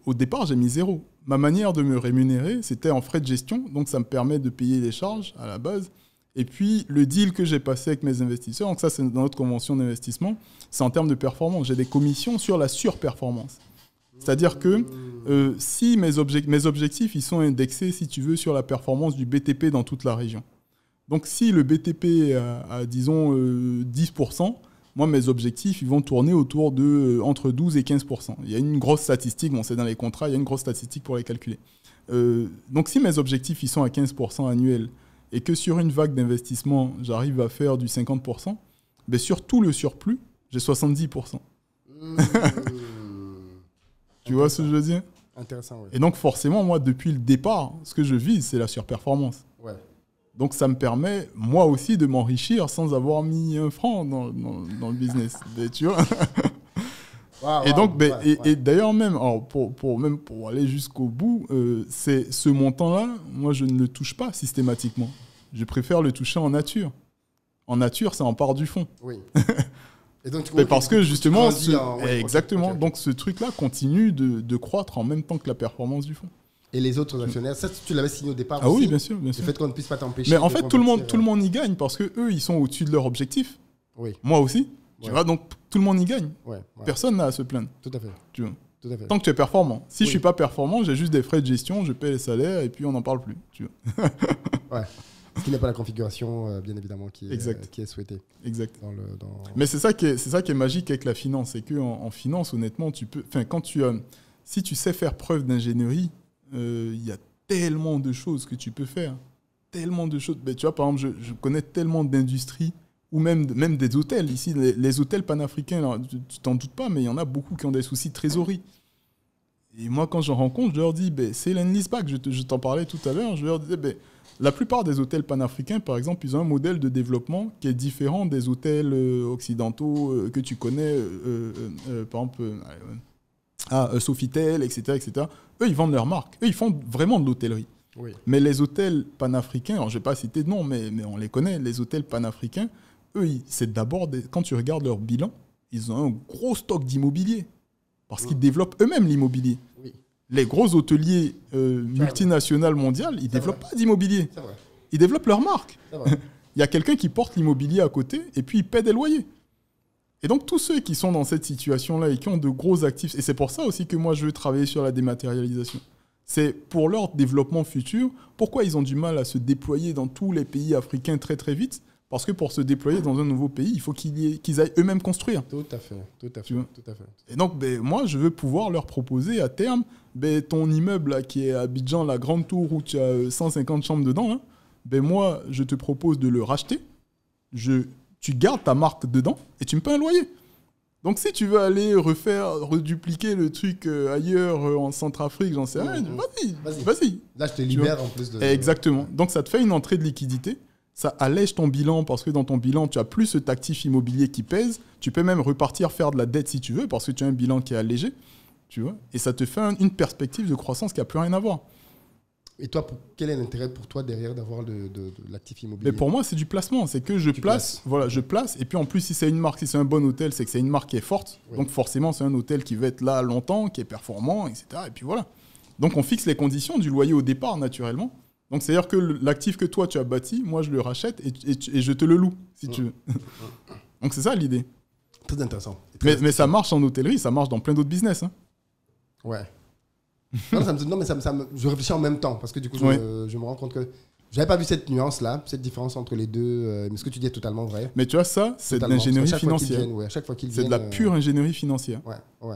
au départ, j'ai mis 0. Ma manière de me rémunérer, c'était en frais de gestion, donc ça me permet de payer les charges à la base. Et puis, le deal que j'ai passé avec mes investisseurs, donc ça, c'est dans notre convention d'investissement, c'est en termes de performance. J'ai des commissions sur la surperformance. C'est-à-dire que si mes objectifs, ils sont indexés, si tu veux, sur la performance du BTP dans toute la région. Donc, si le BTP a disons, 10%, moi, mes objectifs, ils vont tourner autour de entre 12 et 15%. Il y a une grosse statistique, bon, c'est dans les contrats, il y a une grosse statistique pour les calculer. Donc, si mes objectifs, ils sont à 15% annuels, et que sur une vague d'investissement, j'arrive à faire du 50%, ben sur tout le surplus, j'ai 70%. Tu vois ce que je veux dire? Intéressant, oui. Et donc, forcément, moi, depuis le départ, ce que je vise, c'est la surperformance. Ouais. Donc, ça me permet, moi aussi, de m'enrichir sans avoir mis un franc dans le business. Mais, tu vois. Et donc, et d'ailleurs, même, alors pour aller jusqu'au bout, c'est ce montant-là, moi, je ne le touche pas systématiquement. Je préfère le toucher en nature. En nature, ça en part du fond. Oui. Et donc, mais parce que justement, exactement. Okay. Donc ce truc-là continue de croître en même temps que la performance du fonds. Et les autres actionnaires, ça, tu l'avais signé au départ aussi. Ah oui, bien sûr. Le fait qu'on ne puisse pas t'empêcher. Mais en fait, tout le monde y gagne parce que eux, ils sont au-dessus de leur objectif. Oui. Moi aussi. Tu vois, donc tout le monde y gagne. Ouais. Personne n'a à se plaindre. Tout à fait. Tu vois. Tout à fait. Tant que tu es performant. Si je suis pas performant, j'ai juste des frais de gestion, je paie les salaires et puis on n'en parle plus. Tu vois. Ouais. Ce qui n'est pas la configuration, bien évidemment, qui est souhaitée. Exact. Mais c'est ça qui est magique avec la finance. C'est qu'en finance, honnêtement, si tu sais faire preuve d'ingénierie, il y a tellement de choses que tu peux faire. Tellement de choses. Mais tu vois, par exemple, je connais tellement d'industries, ou même des hôtels. Ici, les hôtels panafricains, alors, tu t'en doutes pas, mais il y en a beaucoup qui ont des soucis de trésorerie. Et moi, quand j'en rencontre, je leur dis, c'est l'Enlisbac, je t'en parlais tout à l'heure, je leur disais, la plupart des hôtels panafricains, par exemple, ils ont un modèle de développement qui est différent des hôtels occidentaux que tu connais, par exemple, Sofitel, etc., etc. Eux, ils vendent leur marque. Eux, ils font vraiment de l'hôtellerie. Oui. Mais les hôtels panafricains, alors je ne vais pas citer de nom, mais on les connaît, les hôtels panafricains, eux, c'est d'abord, quand tu regardes leur bilan, ils ont un gros stock d'immobilier. Parce qu'ils développent eux-mêmes l'immobilier. Oui. Les gros hôteliers multinationales mondiales, ils ne développent pas d'immobilier. Ils développent leur marque. Il y a quelqu'un qui porte l'immobilier à côté et puis il paie des loyers. Et donc, tous ceux qui sont dans cette situation-là et qui ont de gros actifs, et c'est pour ça aussi que moi, je veux travailler sur la dématérialisation. C'est pour leur développement futur. Pourquoi ils ont du mal à se déployer dans tous les pays africains très, très vite? Parce que pour se déployer dans un nouveau pays, il faut qu'ils aillent eux-mêmes construire. Tout à fait. Et donc, moi, je veux pouvoir leur proposer à terme, ton immeuble là, qui est à Abidjan, la grande tour où tu as 150 chambres dedans, là, moi, je te propose de le racheter. Tu gardes ta marque dedans et tu me paies un loyer. Donc, si tu veux aller redupliquer le truc ailleurs, en Centrafrique, j'en sais rien, vas-y. Là, je te libère en plus de... Exactement. Donc, ça te fait une entrée de liquidité. Ça allège ton bilan parce que dans ton bilan, tu as plus cet actif immobilier qui pèse. Tu peux même repartir faire de la dette si tu veux parce que tu as un bilan qui est allégé. Tu vois, et ça te fait une perspective de croissance qui n'a plus rien à voir. Et toi, quel est l'intérêt pour toi derrière d'avoir de l'actif immobilier? Mais pour moi, c'est du placement. C'est que je place. Et puis en plus, si c'est une marque, si c'est un bon hôtel, c'est que c'est une marque qui est forte. Oui. Donc forcément, c'est un hôtel qui va être là longtemps, qui est performant, etc. Et puis voilà. Donc on fixe les conditions du loyer au départ, naturellement. Donc, c'est-à-dire que l'actif que toi, tu as bâti, moi, je le rachète et je te le loue, si tu veux. Donc, c'est ça l'idée. Très intéressant. Mais ça marche en hôtellerie, ça marche dans plein d'autres business. Hein. Ouais. Je réfléchis en même temps, parce que du coup, je me rends compte que je n'avais pas vu cette nuance-là, cette différence entre les deux. Mais ce que tu dis est totalement vrai. Mais tu vois, ça, c'est de l'ingénierie financière. À chaque fois qu'ils c'est de la pure ingénierie financière. Ouais.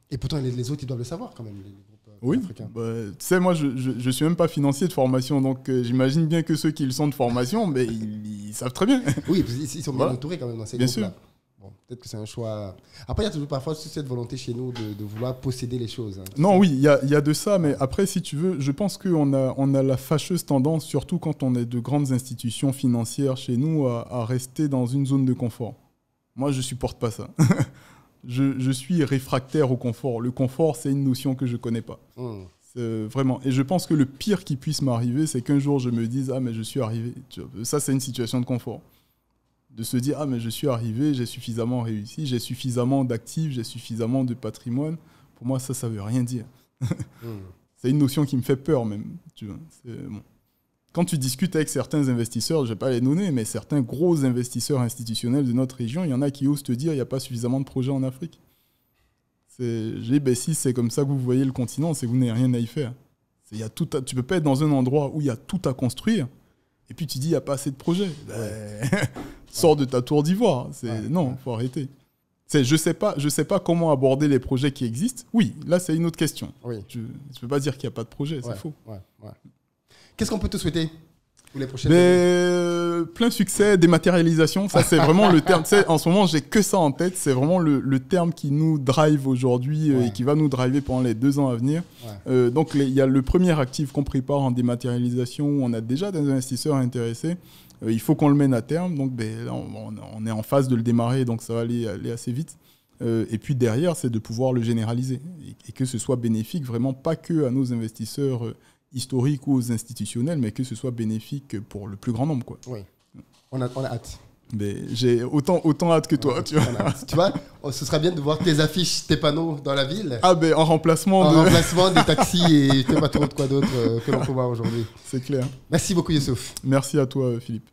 Et pourtant, les autres, ils doivent le savoir quand même, les groupes africains. Tu sais, moi, je suis même pas financier de formation, donc j'imagine bien que ceux qui le sont de formation, ils savent très bien. Oui, ils sont bien entourés quand même dans ces groupes-là. Bon, peut-être que c'est un choix. Après, il y a toujours parfois cette volonté chez nous de vouloir posséder les choses. Hein. Non, oui, il y a de ça, mais après, si tu veux, je pense qu'on a la fâcheuse tendance, surtout quand on est de grandes institutions financières chez nous, à rester dans une zone de confort. Moi, je ne supporte pas ça. Je suis réfractaire au confort. Le confort, c'est une notion que je ne connais pas. Vraiment. Et je pense que le pire qui puisse m'arriver, c'est qu'un jour, je me dise « Ah, mais je suis arrivé ». Ça, c'est une situation de confort. De se dire « Ah, mais je suis arrivé, j'ai suffisamment réussi, j'ai suffisamment d'actifs, j'ai suffisamment de patrimoine ». Pour moi, ça ne veut rien dire. C'est une notion qui me fait peur même. Tu vois. Bon. Quand tu discutes avec certains investisseurs, je ne vais pas les nommer, mais certains gros investisseurs institutionnels de notre région, il y en a qui osent te dire qu'il n'y a pas suffisamment de projets en Afrique. Je dis, ben, si c'est comme ça que vous voyez le continent, c'est que vous n'avez rien à y faire. Tu ne peux pas être dans un endroit où il y a tout à construire, et puis tu dis qu'il n'y a pas assez de projets. Ben, sors de ta tour d'ivoire. Non, il faut arrêter. Je sais pas comment aborder les projets qui existent. Oui, là, c'est une autre question. Oui. Je ne peux pas dire qu'il n'y a pas de projet, c'est faux. Qu'est-ce qu'on peut te souhaiter pour les prochaines années? Plein succès, dématérialisation, ça c'est vraiment le terme. En ce moment, j'ai que ça en tête. C'est vraiment le terme qui nous drive aujourd'hui et qui va nous driver pendant les 2 ans à venir. Donc, il y a le premier actif qu'on prépare en dématérialisation où on a déjà des investisseurs intéressés. Il faut qu'on le mène à terme. Donc, là, on est en phase de le démarrer, donc ça va aller assez vite. Et puis derrière, c'est de pouvoir le généraliser et que ce soit bénéfique vraiment pas que à nos investisseurs historiques ou aux institutionnels, mais que ce soit bénéfique pour le plus grand nombre, quoi. Oui, on a hâte. Mais j'ai autant hâte que toi. Tu vois, ce serait bien de voir tes affiches, tes panneaux dans la ville. Ah ben en remplacement des taxis et je ne sais pas trop de quoi d'autre que l'on peut voir aujourd'hui. C'est clair. Merci beaucoup Youssouf. Merci à toi Philippe.